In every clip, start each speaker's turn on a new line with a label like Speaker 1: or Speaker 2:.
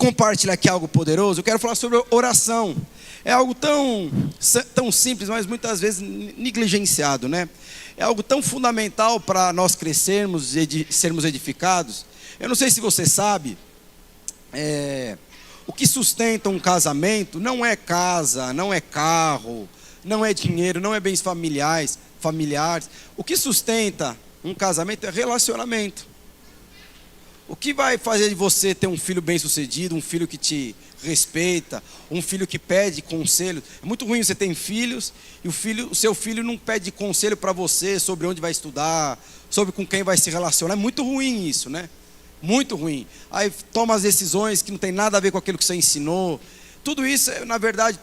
Speaker 1: compartilhar aqui algo poderoso. Eu quero falar sobre oração. É algo tão simples, mas muitas vezes negligenciado, né? É algo tão fundamental para nós crescermos e sermos edificados. Eu não sei se você sabe, o que sustenta um casamento não é casa, não é carro, não é dinheiro, não é bens familiares. O que sustenta um casamento é relacionamento. O que vai fazer de você ter um filho bem-sucedido, um filho que te respeita, um filho que pede conselho? É muito ruim você ter filhos e o seu filho não pede conselho para você sobre onde vai estudar, sobre com quem vai se relacionar. É muito ruim isso, né? Muito ruim. Aí toma as decisões que não tem nada a ver com aquilo que você ensinou. Tudo isso, na verdade,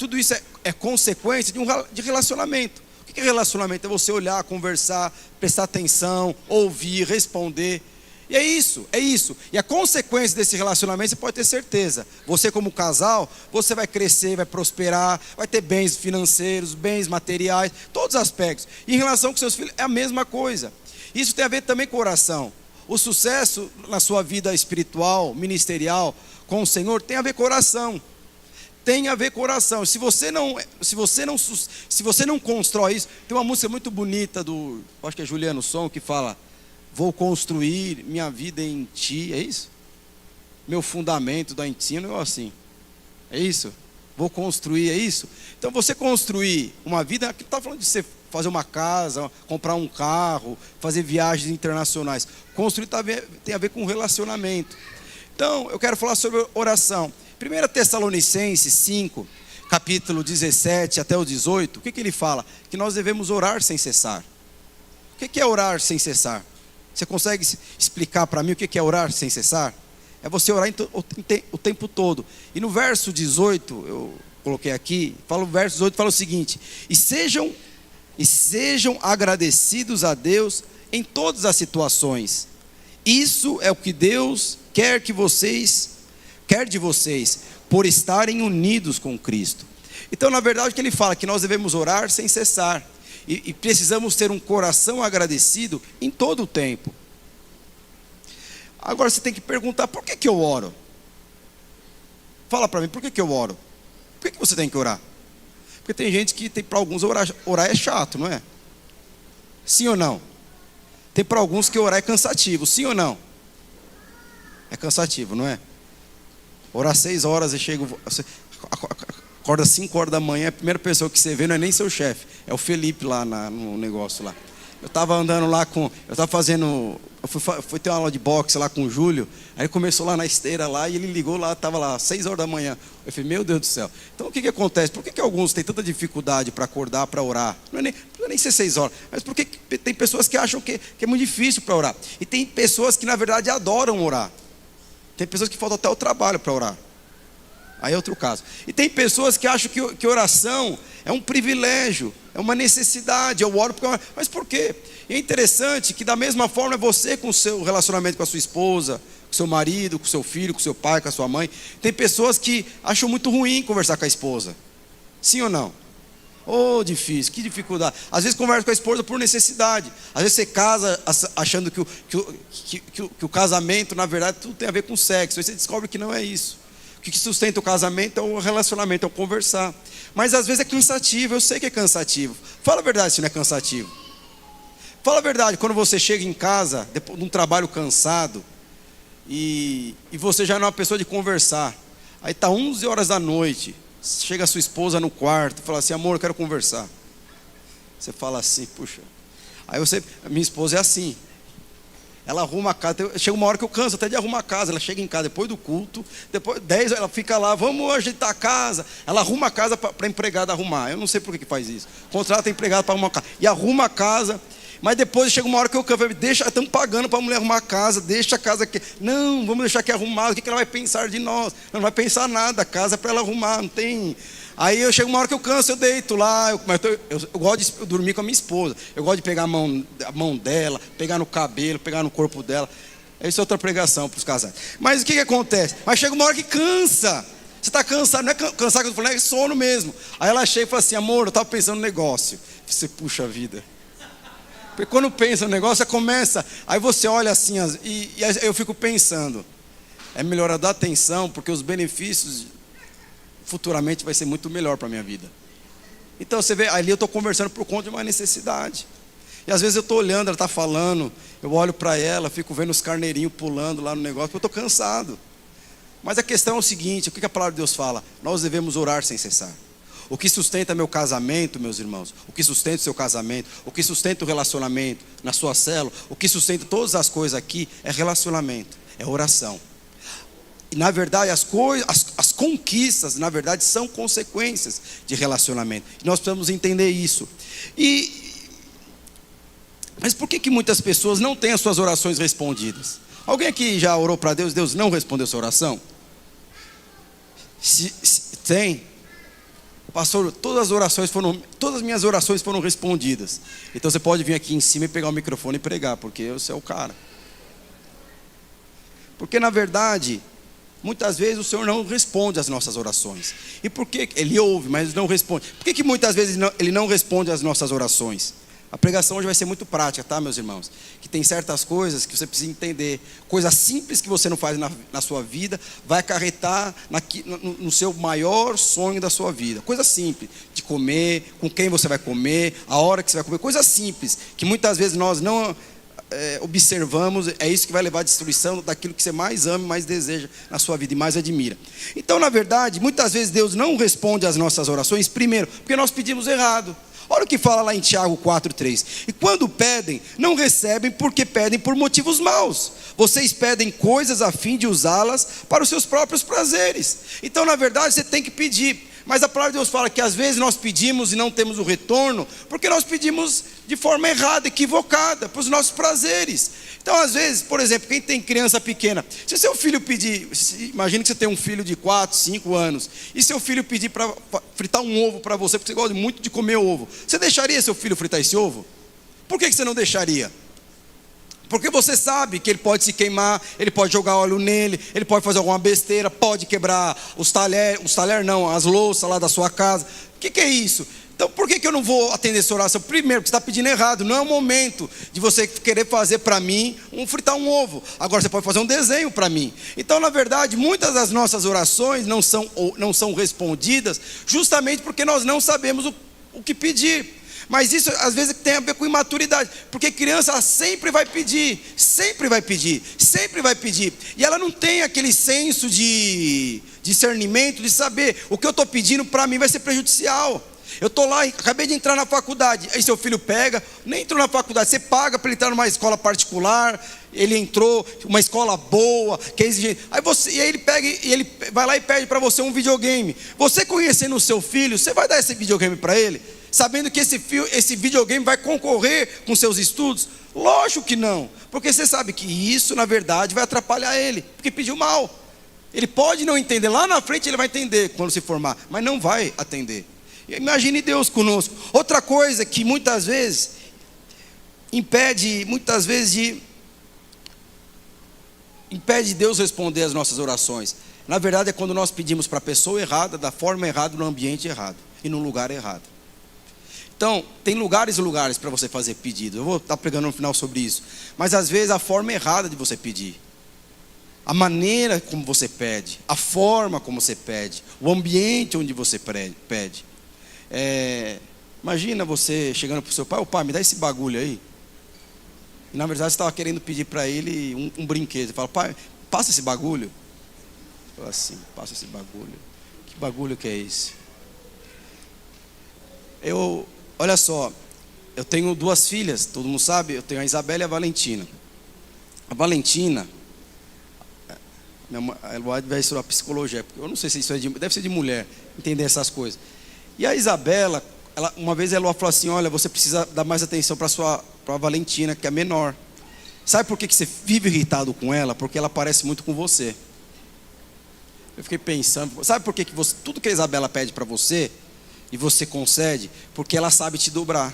Speaker 1: é consequência de relacionamento. O que é relacionamento? É você olhar, conversar, prestar atenção, ouvir, responder. E é isso. E a consequência desse relacionamento, você pode ter certeza. Você como casal, você vai crescer, vai prosperar, vai ter bens financeiros, bens materiais, todos os aspectos. E em relação com seus filhos, é a mesma coisa. Isso tem a ver também com oração. O sucesso na sua vida espiritual, ministerial, com o Senhor, tem a ver com oração. Tem a ver com oração. Se você não constrói isso, tem uma música muito bonita acho que é Juliano Som, que fala: vou construir minha vida em ti, é isso? Meu fundamento da ensino é assim, é isso? Vou construir, é isso? Então você construir uma vida, aqui está falando de você fazer uma casa, comprar um carro, fazer viagens internacionais. Construir tem a ver com relacionamento. Então eu quero falar sobre oração. 1 Tessalonicenses 5, capítulo 17 até o 18, o que ele fala? Que nós devemos orar sem cessar. O que é orar sem cessar? Você consegue explicar para mim o que é orar sem cessar? É você orar o tempo todo. E no verso 18, eu coloquei aqui, o verso 18 fala o seguinte: E sejam agradecidos a Deus em todas as situações. Isso é o que Deus quer de vocês, por estarem unidos com Cristo. Então, na verdade, o que ele fala? Que nós devemos orar sem cessar. E precisamos ter um coração agradecido em todo o tempo. Agora você tem que perguntar: por que eu oro? Fala para mim, por que eu oro? Por que você tem que orar? Porque tem gente que, para alguns, orar é chato, não é? Sim ou não? Tem para alguns que orar é cansativo, sim ou não? É cansativo, não é? Orar 6 horas e você acorda 5 horas da manhã, a primeira pessoa que você vê não é nem seu chefe, é o Felipe lá no negócio lá. Eu estava andando lá fui ter uma aula de boxe lá com o Júlio, aí começou lá na esteira lá, e ele ligou lá, estava lá 6 horas da manhã. Eu falei: meu Deus do céu. Então o que acontece? Por que alguns têm tanta dificuldade para acordar, para orar? Não é nem ser 6 horas, mas porque tem pessoas que acham que é muito difícil para orar. E tem pessoas que na verdade adoram orar. Tem pessoas que faltam até o trabalho para orar. Aí é outro caso. E tem pessoas que acham que oração é um privilégio, é uma necessidade. Eu oro porque... Mas por quê? E é interessante que da mesma forma é você com o seu relacionamento com a sua esposa, com o seu marido, com o seu filho, com o seu pai, com a sua mãe. Tem pessoas que acham muito ruim conversar com a esposa. Sim ou não? Oh, difícil, que dificuldade. Às vezes conversa com a esposa por necessidade. Às vezes você casa achando que o casamento, na verdade, tudo tem a ver com sexo. Aí você descobre que não é isso. O que sustenta o casamento é o relacionamento, é o conversar. Mas às vezes é cansativo, eu sei que é cansativo. Fala a verdade se não é cansativo. Fala a verdade, quando você chega em casa, depois de um trabalho cansado, e você já não é uma pessoa de conversar. Aí está 11 horas da noite, chega a sua esposa no quarto, fala assim: amor, eu quero conversar. Você fala assim: puxa. Aí minha esposa é assim. Ela arruma a casa, chega uma hora que eu canso até de arrumar a casa. Ela chega em casa depois do culto, depois 10 ela fica lá: vamos ajeitar a casa. Ela arruma a casa para a empregada arrumar. Eu não sei por que faz isso. Contrata a empregada para arrumar a casa. E arruma a casa, mas depois chega uma hora que eu canso. Estamos pagando para a mulher arrumar a casa, deixa a casa aqui. Não, vamos deixar aqui arrumado. O que ela vai pensar de nós? Não vai pensar nada, a casa é para ela arrumar, não tem... Aí eu chego uma hora que eu canso, eu deito lá, eu gosto de dormir com a minha esposa. Eu gosto de pegar a mão dela, pegar no cabelo, pegar no corpo dela. Isso é outra pregação para os casais. Mas o que acontece? Mas chega uma hora que cansa. Você está cansado, não é cansado que eu estou falando, é sono mesmo. Aí ela chega e fala assim: amor, eu estava pensando no negócio. Você, puxa vida. Porque quando pensa no negócio, começa. Aí você olha assim, e eu fico pensando: É melhor eu dar atenção, porque os benefícios futuramente vai ser muito melhor para a minha vida. Então você vê, ali eu estou conversando por conta de uma necessidade. E às vezes eu estou olhando, ela está falando, eu olho para ela, fico vendo os carneirinhos pulando lá no negócio, porque eu estou cansado. Mas a questão é o seguinte, o que a palavra de Deus fala? Nós devemos orar sem cessar. O que sustenta meu casamento, meus irmãos, o que sustenta o seu casamento, o que sustenta o relacionamento na sua célula, o que sustenta todas as coisas aqui é relacionamento, é oração. E na verdade as conquistas, na verdade, são consequências de relacionamento. E nós precisamos entender isso. Mas por que muitas pessoas não têm as suas orações respondidas? Alguém aqui já orou para Deus, Deus não respondeu sua oração? Se tem, pastor, todas as minhas orações foram respondidas. Então você pode vir aqui em cima e pegar o microfone e pregar, porque você é o cara. Porque na verdade, muitas vezes o Senhor não responde às nossas orações. E por que? Ele ouve, mas não responde. Por que muitas vezes Ele não responde às nossas orações? A pregação hoje vai ser muito prática, tá, meus irmãos? Que tem certas coisas que você precisa entender. Coisas simples que você não faz na sua vida, vai acarretar no seu maior sonho da sua vida. Coisa simples, de comer, com quem você vai comer, a hora que você vai comer. Coisas simples, que muitas vezes nós não observamos. É isso que vai levar à destruição daquilo que você mais ama, mais deseja na sua vida e mais admira. Então, na verdade, muitas vezes Deus não responde às nossas orações, primeiro, porque nós pedimos errado. Olha o que fala lá em Tiago 4,3. E quando pedem, não recebem porque pedem por motivos maus. Vocês pedem coisas a fim de usá-las para os seus próprios prazeres. Então, na verdade, você tem que pedir. Mas a palavra de Deus fala que às vezes nós pedimos e não temos o retorno, porque nós pedimos de forma errada, equivocada, para os nossos prazeres. Então, às vezes, por exemplo, quem tem criança pequena, se seu filho pedir, imagine que você tem um filho de 4, 5 anos, e seu filho pedir para fritar um ovo para você, porque você gosta muito de comer ovo, você deixaria seu filho fritar esse ovo? Por que você não deixaria? Porque você sabe que ele pode se queimar, ele pode jogar óleo nele, ele pode fazer alguma besteira, pode quebrar os talheres não, as louças lá da sua casa. O que é isso? Então por que eu não vou atender essa oração? Primeiro, porque você está pedindo errado. Não é o momento de você querer fazer para mim fritar um ovo. Agora você pode fazer um desenho para mim. Então, na verdade, muitas das nossas orações não são respondidas justamente porque nós não sabemos o que pedir. Mas isso às vezes tem a ver com imaturidade, porque criança sempre vai pedir, sempre vai pedir, sempre vai pedir, e ela não tem aquele senso de discernimento, de saber, o que eu estou pedindo para mim vai ser prejudicial. Eu estou lá, acabei de entrar na faculdade, aí seu filho pega, nem entrou na faculdade, você paga para ele entrar numa escola particular, ele entrou, uma escola boa, que é exigente, aí ele pega e ele vai lá e pede para você um videogame. Você conhecendo o seu filho, você vai dar esse videogame para ele? Sabendo que esse videogame vai concorrer com seus estudos? Lógico que não, porque você sabe que isso na verdade vai atrapalhar ele, porque pediu mal. Ele pode não entender, lá na frente ele vai entender quando se formar, mas não vai atender. Imagine Deus conosco. Outra coisa que muitas vezes impede Deus responder às nossas orações, na verdade é quando nós pedimos para a pessoa errada, da forma errada, no ambiente errado e no lugar errado. Então, tem lugares e lugares para você fazer pedido. Eu vou estar pregando no final sobre isso. Mas às vezes a forma errada de você pedir, a maneira como você pede, a forma como você pede, o ambiente onde você pede. Imagina você chegando para o seu pai: pai, me dá esse bagulho aí. E na verdade você estava querendo pedir para ele um brinquedo. Você fala: pai, passa esse bagulho. Fala assim: passa esse bagulho. Que bagulho que é esse? Olha só, eu tenho 2 filhas, todo mundo sabe, eu tenho a Isabela e a Valentina. A Valentina, ela vai estudar psicologia, porque eu não sei se isso deve ser de mulher, entender essas coisas. E a Isabela, uma vez ela falou assim: olha, você precisa dar mais atenção para a Valentina, que é menor. Sabe por que você vive irritado com ela? Porque ela parece muito com você. Eu fiquei pensando, sabe por que tudo que a Isabela pede para você, e você concede? Porque ela sabe te dobrar.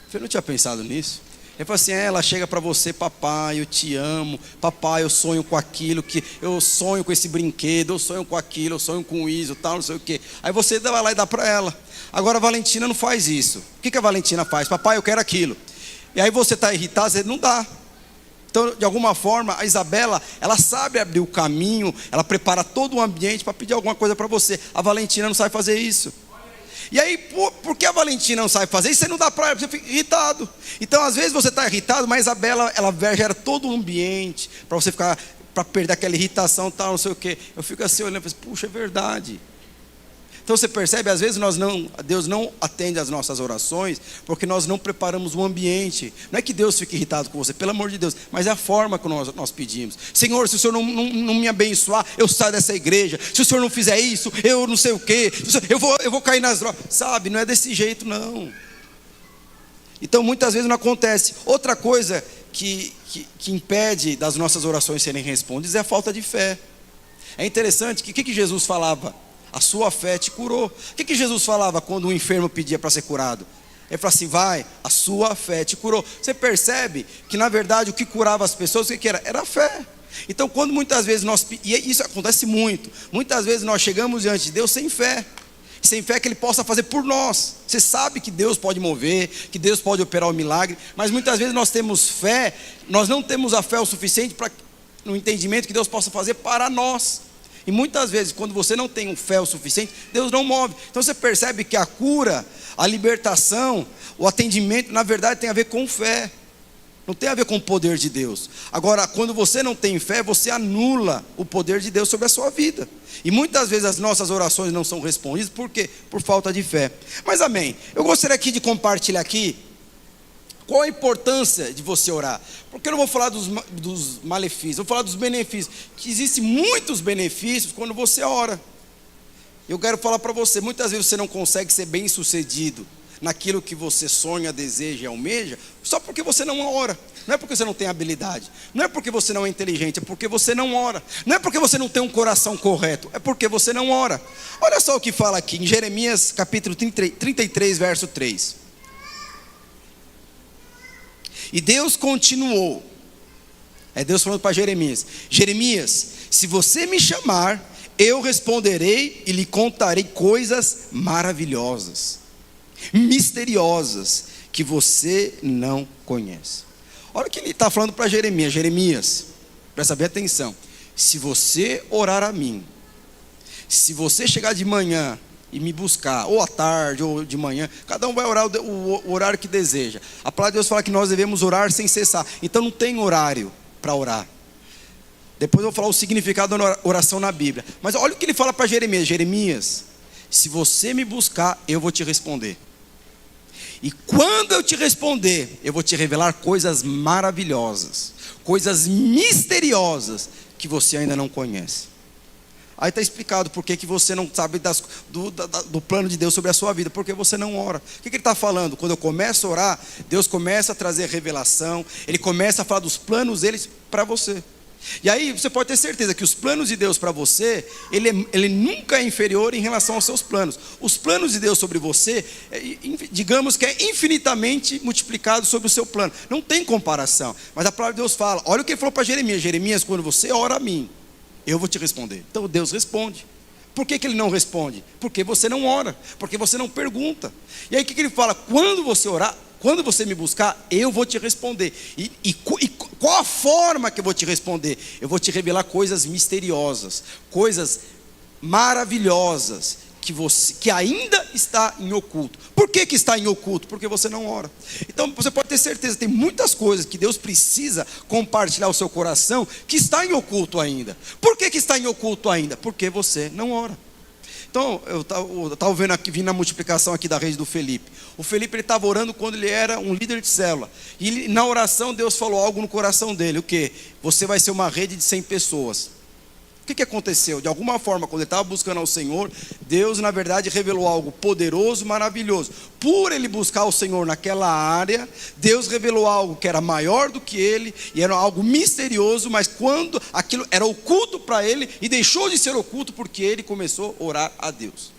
Speaker 1: Você não tinha pensado nisso? Ele falou assim: ela chega para você: papai, eu te amo, papai, eu sonho com aquilo, eu sonho com esse brinquedo, eu sonho com aquilo, eu sonho com isso, tal, não sei o quê. Aí você vai lá e dá para ela. Agora a Valentina não faz isso. O que a Valentina faz? Papai, eu quero aquilo. E aí você está irritado, você não dá. Então, de alguma forma, a Isabela, ela sabe abrir o caminho, ela prepara todo o ambiente para pedir alguma coisa para você. A Valentina não sabe fazer isso. E aí, por que a Valentina não sabe fazer isso? Você não dá para ela, você fica irritado. Então, às vezes você está irritado, mas a Isabela, ela gera todo o ambiente para você ficar, para perder aquela irritação, tal, não sei o quê. Eu fico assim olhando e falo, puxa, é verdade. Então você percebe, às vezes Deus não atende às nossas orações, porque nós não preparamos o ambiente. Não é que Deus fique irritado com você, pelo amor de Deus, mas é a forma que nós pedimos. Senhor, se o Senhor não me abençoar, eu saio dessa igreja. Se o Senhor não fizer isso, eu não sei o quê. Eu vou cair nas drogas. Sabe, não é desse jeito não. Então muitas vezes não acontece. Outra coisa que impede das nossas orações serem respondidas é a falta de fé. É interessante que o que Jesus falava? A sua fé te curou. O que Jesus falava quando um enfermo pedia para ser curado? Ele falava assim, vai, a sua fé te curou. Você percebe que na verdade o que curava as pessoas, o que era? Era a fé. Então quando muitas vezes e isso acontece muito, muitas vezes nós chegamos diante de Deus sem fé que Ele possa fazer por nós. Você sabe que Deus pode mover, que Deus pode operar o milagre, mas muitas vezes nós temos fé, nós não temos a fé o suficiente no entendimento que Deus possa fazer para nós. E muitas vezes, quando você não tem fé o suficiente, Deus não move. Então você percebe que a cura, a libertação, o atendimento, na verdade tem a ver com fé. Não tem a ver com o poder de Deus. Agora, quando você não tem fé, você anula o poder de Deus sobre a sua vida. E muitas vezes as nossas orações não são respondidas, por quê? Por falta de fé. Mas amém, eu gostaria aqui de compartilhar aqui qual a importância de você orar. Porque eu não vou falar dos malefícios, eu vou falar dos benefícios. Que existem muitos benefícios quando você ora. Eu quero falar para você, muitas vezes você não consegue ser bem sucedido naquilo que você sonha, deseja e almeja, só porque você não ora. Não é porque você não tem habilidade, não é porque você não é inteligente, é porque você não ora. Não é porque você não tem um coração correto, é porque você não ora. Olha só o que fala aqui em Jeremias capítulo 33, verso 3. E Deus continuou, é Deus falando para Jeremias, Jeremias, se você me chamar, eu responderei e lhe contarei coisas maravilhosas, misteriosas, que você não conhece. Olha o que ele está falando para Jeremias. Jeremias, presta bem atenção, se você orar a mim, se você chegar de manhã e me buscar, ou à tarde, ou de manhã, cada um vai orar o horário que deseja. A palavra de Deus fala que nós devemos orar sem cessar, então não tem horário para orar. Depois eu vou falar o significado da oração na Bíblia, mas olha o que ele fala para Jeremias. Jeremias, se você me buscar, eu vou te responder, e quando eu te responder, eu vou te revelar coisas maravilhosas, coisas misteriosas, que você ainda não conhece. Aí está explicado por que você não sabe do plano de Deus sobre a sua vida, porque você não ora. O que ele está falando? Quando eu começo a orar, Deus começa a trazer revelação, Ele começa a falar dos planos deles para você. E aí você pode ter certeza que os planos de Deus para você, ele nunca é inferior em relação aos seus planos. Os planos de Deus sobre você, digamos que é infinitamente multiplicado sobre o seu plano. Não tem comparação. Mas a palavra de Deus fala, olha o que ele falou para Jeremias. Jeremias, quando você ora a mim, eu vou te responder. Então Deus responde. Por que ele não responde? Porque você não ora, porque você não pergunta. E aí o que ele fala? Quando você orar, quando você me buscar, eu vou te responder. E qual a forma que eu vou te responder? Eu vou te revelar coisas misteriosas, coisas maravilhosas, que ainda está em oculto. Por que está em oculto? Porque você não ora. Então você pode ter certeza, tem muitas coisas que Deus precisa compartilhar o seu coração, que está em oculto ainda. Por que está em oculto ainda? Porque você não ora. Então, eu estava vendo aqui, vindo na multiplicação aqui da rede do Felipe. O Felipe, ele estava orando quando ele era um líder de célula. E na oração, Deus falou algo no coração dele. O quê? Você vai ser uma rede de 100 pessoas. O que aconteceu? De alguma forma, quando ele estava buscando ao Senhor, Deus, na verdade, revelou algo poderoso, maravilhoso. Por ele buscar o Senhor naquela área, Deus revelou algo que era maior do que ele, e era algo misterioso, mas quando aquilo era oculto para ele, e deixou de ser oculto porque ele começou a orar a Deus.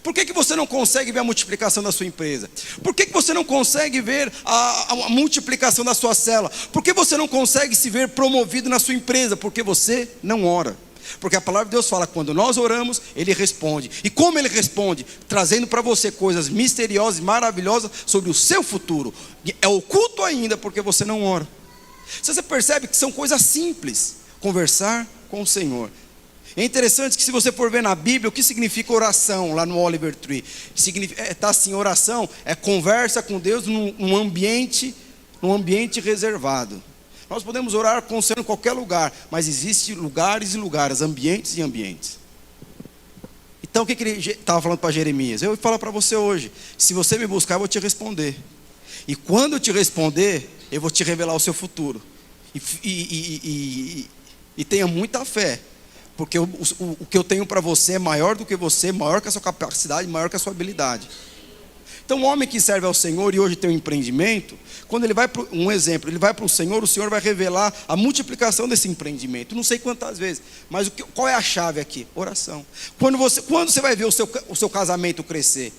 Speaker 1: Por que você não consegue ver a multiplicação da sua empresa? Por que você não consegue ver a multiplicação da sua célula? Por que você não consegue se ver promovido na sua empresa? Porque você não ora. Porque a palavra de Deus fala, quando nós oramos, Ele responde. E como Ele responde? Trazendo para você coisas misteriosas e maravilhosas sobre o seu futuro. É oculto ainda porque você não ora. Você percebe que são coisas simples, conversar com o Senhor. É interessante que se você for ver na Bíblia, o que significa oração, lá no Oliver Tree, está assim, oração é conversa com Deus num ambiente reservado. Nós podemos orar com o Senhor em qualquer lugar, mas existem lugares e lugares, ambientes e ambientes. Então o que ele estava falando para Jeremias? Eu vou falar para você hoje, se você me buscar eu vou te responder. E quando eu te responder, eu vou te revelar o seu futuro. E tenha muita fé. Porque o que eu tenho para você é maior do que você, maior que a sua capacidade, maior que a sua habilidade. Então o homem que serve ao Senhor e hoje tem um empreendimento, quando ele vai para um exemplo, ele vai para o Senhor vai revelar a multiplicação desse empreendimento. Não sei quantas vezes, mas qual é a chave aqui? Oração. Quando você vai ver o seu casamento crescer?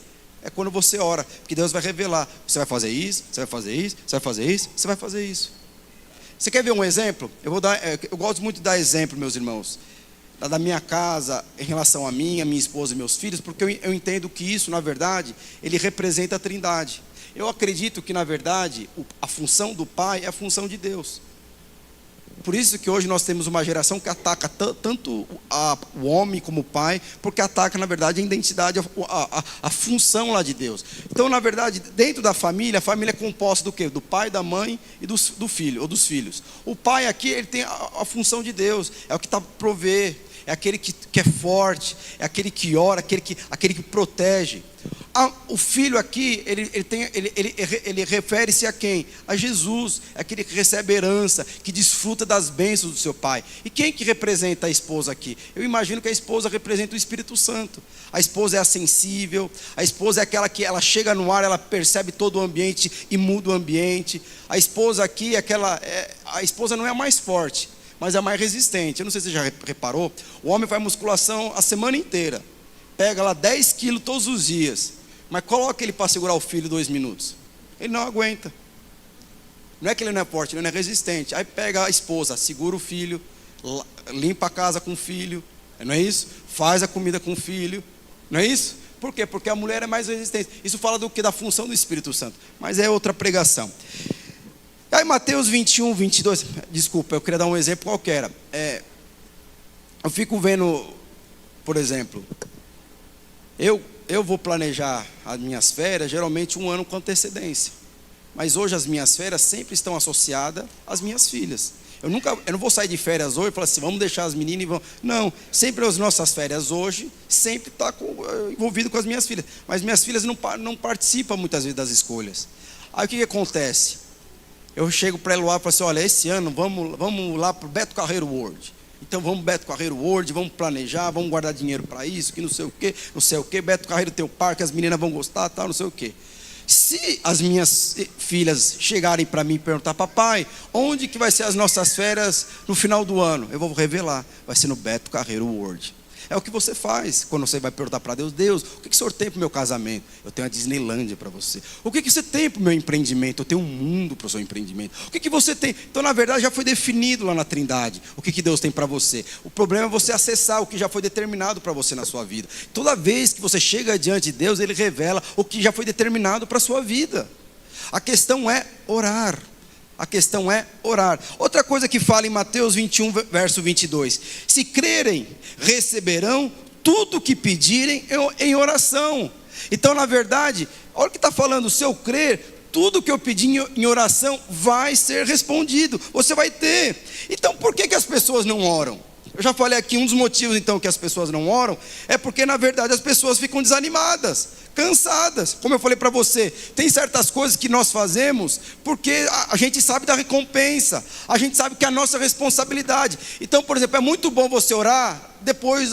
Speaker 1: É quando você ora, porque Deus vai revelar. Você vai fazer isso, você vai fazer isso, você vai fazer isso, você vai fazer isso. Você quer ver um exemplo? Eu gosto muito de dar exemplo, meus irmãos, da minha casa em relação a mim, a minha esposa e meus filhos, porque eu entendo que isso, na verdade, ele representa a Trindade. Eu acredito que, na verdade, a função do pai é a função de Deus. Por isso que hoje nós temos uma geração que ataca tanto o homem como o pai, porque ataca, na verdade, a identidade, a função lá de Deus. Então, na verdade, dentro da família, a família é composta do quê? Do pai, da mãe e do filho, ou dos filhos. O pai aqui, ele tem a função de Deus, é o que está para prover, é aquele que é forte, é aquele que ora, aquele que protege. O filho aqui, ele refere-se a quem? A Jesus, é aquele que recebe herança, que desfruta das bênçãos do seu pai. E quem que representa a esposa aqui? Eu imagino que a esposa representa o Espírito Santo. A esposa é a sensível, a esposa é aquela que ela chega no ar, ela percebe todo o ambiente e muda o ambiente. A esposa aqui a esposa não é a mais forte, mas é a mais resistente. Eu não sei se você já reparou, o homem faz musculação a semana inteira, pega lá 10 quilos todos os dias, mas coloca ele para segurar o filho 2 minutos, ele não aguenta. Não é que ele não é forte, ele não é resistente. Aí pega a esposa, segura o filho, limpa a casa com o filho, não é isso? Faz a comida com o filho, não é isso? Por quê? Porque a mulher é mais resistente. Isso fala do que? Da função do Espírito Santo, mas é outra pregação. Aí Mateus 21, 22, desculpa, eu queria dar um exemplo qualquer. Eu fico vendo, por exemplo, eu vou planejar as minhas férias geralmente 1 ano com antecedência. Mas hoje as minhas férias sempre estão associadas às minhas filhas. Eu não vou sair de férias hoje e falar assim, vamos deixar as meninas e vamos... Não, sempre as nossas férias hoje, sempre está envolvido com as minhas filhas. Mas minhas filhas não participam muitas vezes das escolhas. Aí o que acontece? Eu chego para Eloá e falo assim, olha, esse ano vamos lá para o Beto Carreiro World. Então vamos Beto Carreiro World, vamos planejar, vamos guardar dinheiro para isso, que não sei o que, Beto Carreiro tem o parque, as meninas vão gostar, tal, não sei o que. Se as minhas filhas chegarem para mim e perguntar, papai, onde que vai ser as nossas férias no final do ano? Eu vou revelar, vai ser no Beto Carreiro World. É o que você faz quando você vai perguntar para Deus, Deus, o que o Senhor tem para o meu casamento? Eu tenho a Disneylândia para você. O que você tem para o meu empreendimento? Eu tenho um mundo para o seu empreendimento. O que você tem? Então, na verdade, já foi definido lá na Trindade o que Deus tem para você. O problema é você acessar o que já foi determinado para você na sua vida. Toda vez que você chega diante de Deus, Ele revela o que já foi determinado para a sua vida. A questão é orar. A questão é orar. Outra coisa que fala em Mateus 21, verso 22. Se crerem, receberão tudo o que pedirem em oração. Então, na verdade, olha o que está falando. Se eu crer, tudo que eu pedir em oração vai ser respondido. Você vai ter. Então, por que as pessoas não oram? Eu já falei aqui, um dos motivos então que as pessoas não oram é porque na verdade as pessoas ficam desanimadas, cansadas. Como eu falei para você, tem certas coisas que nós fazemos porque a gente sabe da recompensa, a gente sabe que é a nossa responsabilidade. Então, por exemplo, é muito bom você orar depois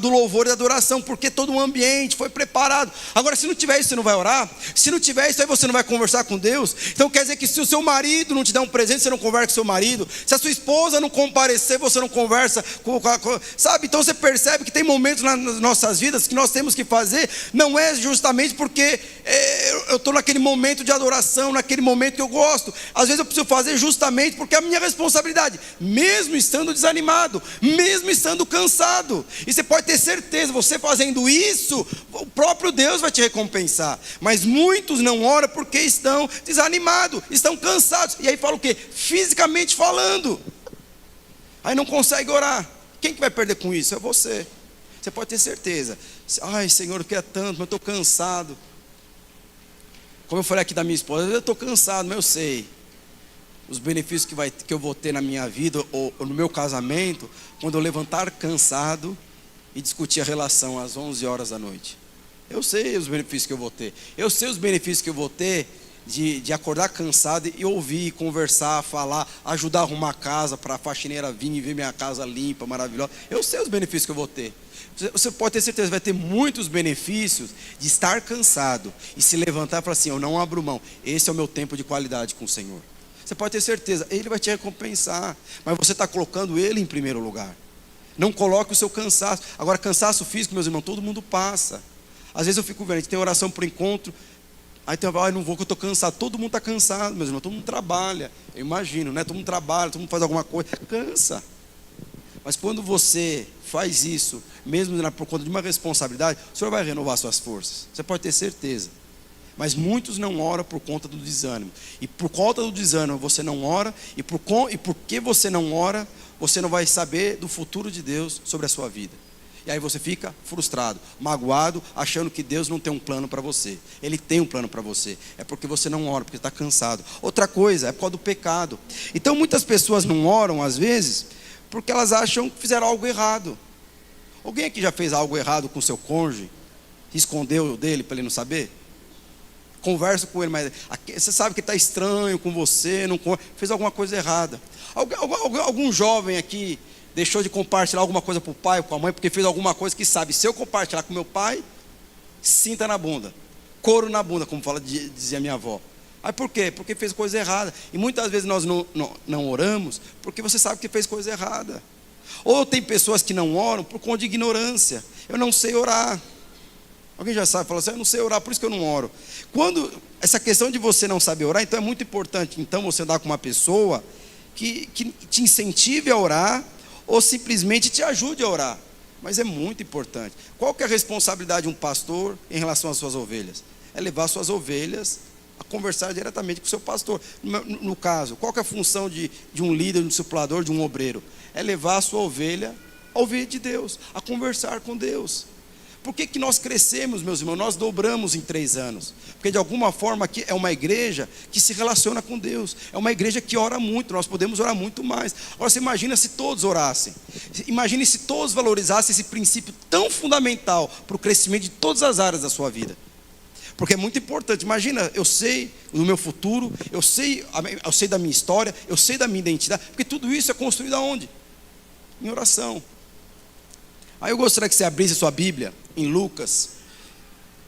Speaker 1: do louvor e da adoração, porque todo o ambiente foi preparado. Agora, se não tiver isso, você não vai orar. Se não tiver isso, aí você não vai conversar com Deus. Então quer dizer que se o seu marido não te der um presente, você não conversa com o seu marido. Se a sua esposa não comparecer, você não conversa sabe? Então você percebe que tem momentos nas nossas vidas que nós temos que fazer, não é justamente porque eu estou naquele momento de adoração, naquele momento que eu gosto. Às vezes eu preciso fazer justamente porque é a minha responsabilidade, mesmo estando desanimado, mesmo estando cansado. cansado. E você pode ter certeza, você fazendo isso, o próprio Deus vai te recompensar. Mas muitos não oram porque estão desanimados, estão cansados. E aí fala o quê? Fisicamente falando. Aí não consegue orar. Quem que vai perder com isso? É você. Você pode ter certeza. Ai, Senhor, eu queria tanto, mas eu estou cansado. Como eu falei aqui da minha esposa, eu estou cansado, mas eu sei os benefícios que eu vou ter na minha vida ou no meu casamento, quando eu levantar cansado e discutir a relação às 11 horas da noite. Eu sei os benefícios que eu vou ter. Eu sei os benefícios que eu vou ter de acordar cansado e ouvir, conversar, falar, ajudar a arrumar a casa para a faxineira vir e ver minha casa limpa, maravilhosa. Eu sei os benefícios que eu vou ter. Você pode ter certeza, vai ter muitos benefícios de estar cansado e se levantar e falar assim: eu não abro mão, esse é o meu tempo de qualidade com o Senhor. Você pode ter certeza, Ele vai te recompensar, mas você está colocando Ele em primeiro lugar. Não coloque o seu cansaço. Agora, cansaço físico, meus irmãos, todo mundo passa. Às vezes eu fico vendo, a gente tem oração por encontro, aí tem não vou que eu estou cansado. Todo mundo está cansado, meus irmãos, todo mundo trabalha. Eu imagino, né? Todo mundo trabalha, todo mundo faz alguma coisa, cansa. Mas quando você faz isso, mesmo por conta de uma responsabilidade, o Senhor vai renovar suas forças. Você pode ter certeza. Mas muitos não oram por conta do desânimo. E por conta do desânimo você não ora. E porque você não ora, você não vai saber do futuro de Deus sobre a sua vida. E aí você fica frustrado, magoado, achando que Deus não tem um plano para você. Ele tem um plano para você. É porque você não ora, porque está cansado. Outra coisa, é por causa do pecado. Então muitas pessoas não oram às vezes porque elas acham que fizeram algo errado. Alguém aqui já fez algo errado com seu cônjuge? Escondeu dele para ele não saber? Conversa com ele, mas você sabe que está estranho com você, não fez alguma coisa errada. Algum jovem aqui deixou de compartilhar alguma coisa para o pai ou com a mãe, porque fez alguma coisa que sabe, se eu compartilhar com meu pai, cinta na bunda, couro na bunda, como dizia minha avó. Aí por quê? Porque fez coisa errada. E muitas vezes nós não oramos porque você sabe que fez coisa errada. Ou tem pessoas que não oram por conta de ignorância. Eu não sei orar. Alguém já sabe, fala assim: eu não sei orar, por isso que eu não oro. Quando essa questão de você não saber orar, então é muito importante então você andar com uma pessoa que te incentive a orar, ou simplesmente te ajude a orar. Mas é muito importante. Qual que é a responsabilidade de um pastor em relação às suas ovelhas? É levar suas ovelhas a conversar diretamente com o seu pastor. No caso, qual que é a função de um líder, de um discipulador, de um obreiro? É levar a sua ovelha a ouvir de Deus, a conversar com Deus. Por que nós crescemos, meus irmãos? Nós dobramos em 3 anos. Porque de alguma forma aqui é uma igreja que se relaciona com Deus. É uma igreja que ora muito, nós podemos orar muito mais. Agora você imagina se todos orassem. Imagine se todos valorizassem esse princípio tão fundamental para o crescimento de todas as áreas da sua vida. Porque é muito importante. Imagina, eu sei do meu futuro, eu sei da minha história, eu sei da minha identidade. Porque tudo isso é construído aonde? Em oração. Aí eu gostaria que você abrisse sua Bíblia em Lucas.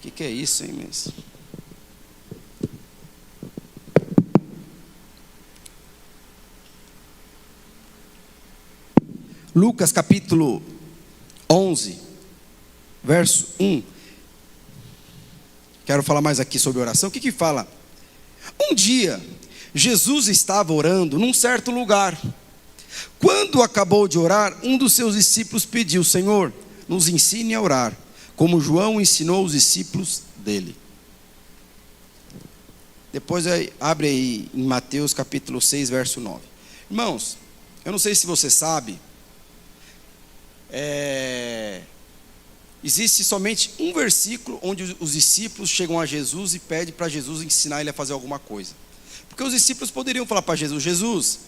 Speaker 1: O que é isso, hein, mesmo? Lucas capítulo 11, verso 1. Quero falar mais aqui sobre oração. O que fala? Um dia, Jesus estava orando num certo lugar. Quando acabou de orar, um dos seus discípulos pediu: Senhor, nos ensine a orar, como João ensinou os discípulos dele. Depois abre aí em Mateus capítulo 6, verso 9. Irmãos, eu não sei se você sabe, existe somente um versículo onde os discípulos chegam a Jesus e pedem para Jesus ensinar ele a fazer alguma coisa. Porque os discípulos poderiam falar para Jesus: Jesus,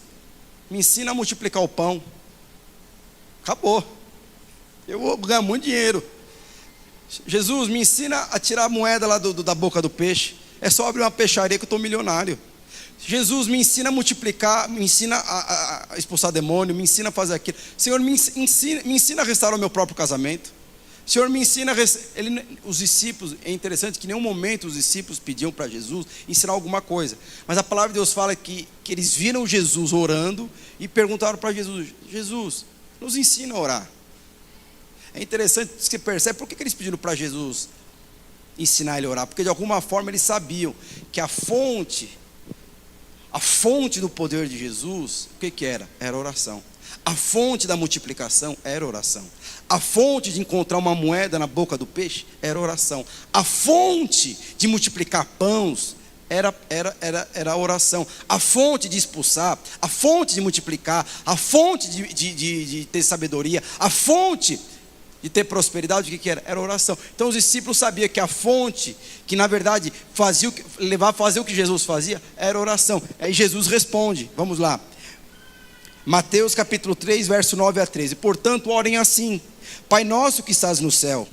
Speaker 1: me ensina a multiplicar o pão. Acabou. Eu vou ganhar muito dinheiro. Jesus, me ensina a tirar a moeda lá da boca do peixe. É só abrir uma peixaria que eu estou milionário. Jesus, me ensina a multiplicar, me ensina a expulsar demônio, me ensina a fazer aquilo. Senhor, me ensina a restaurar o meu próprio casamento. Senhor, me ensina os discípulos, é interessante que em nenhum momento os discípulos pediam para Jesus ensinar alguma coisa. Mas a palavra de Deus fala que eles viram Jesus orando e perguntaram para Jesus: Jesus, nos ensina a orar. É interessante que você percebe por que eles pediram para Jesus ensinar ele a orar. Porque de alguma forma eles sabiam que a fonte do poder de Jesus, o que era? Era oração. A fonte da multiplicação era oração. A fonte de encontrar uma moeda na boca do peixe era oração. A fonte de multiplicar pães era a oração. A fonte de expulsar, a fonte de multiplicar, a fonte de ter sabedoria, a fonte de ter prosperidade, o que era? Era oração. Então os discípulos sabiam que a fonte, que na verdade levava a fazer o que Jesus fazia, era oração. Aí Jesus responde, vamos lá. Mateus capítulo 3, verso 9 a 13. Portanto, orem assim: Pai nosso que estás no céu,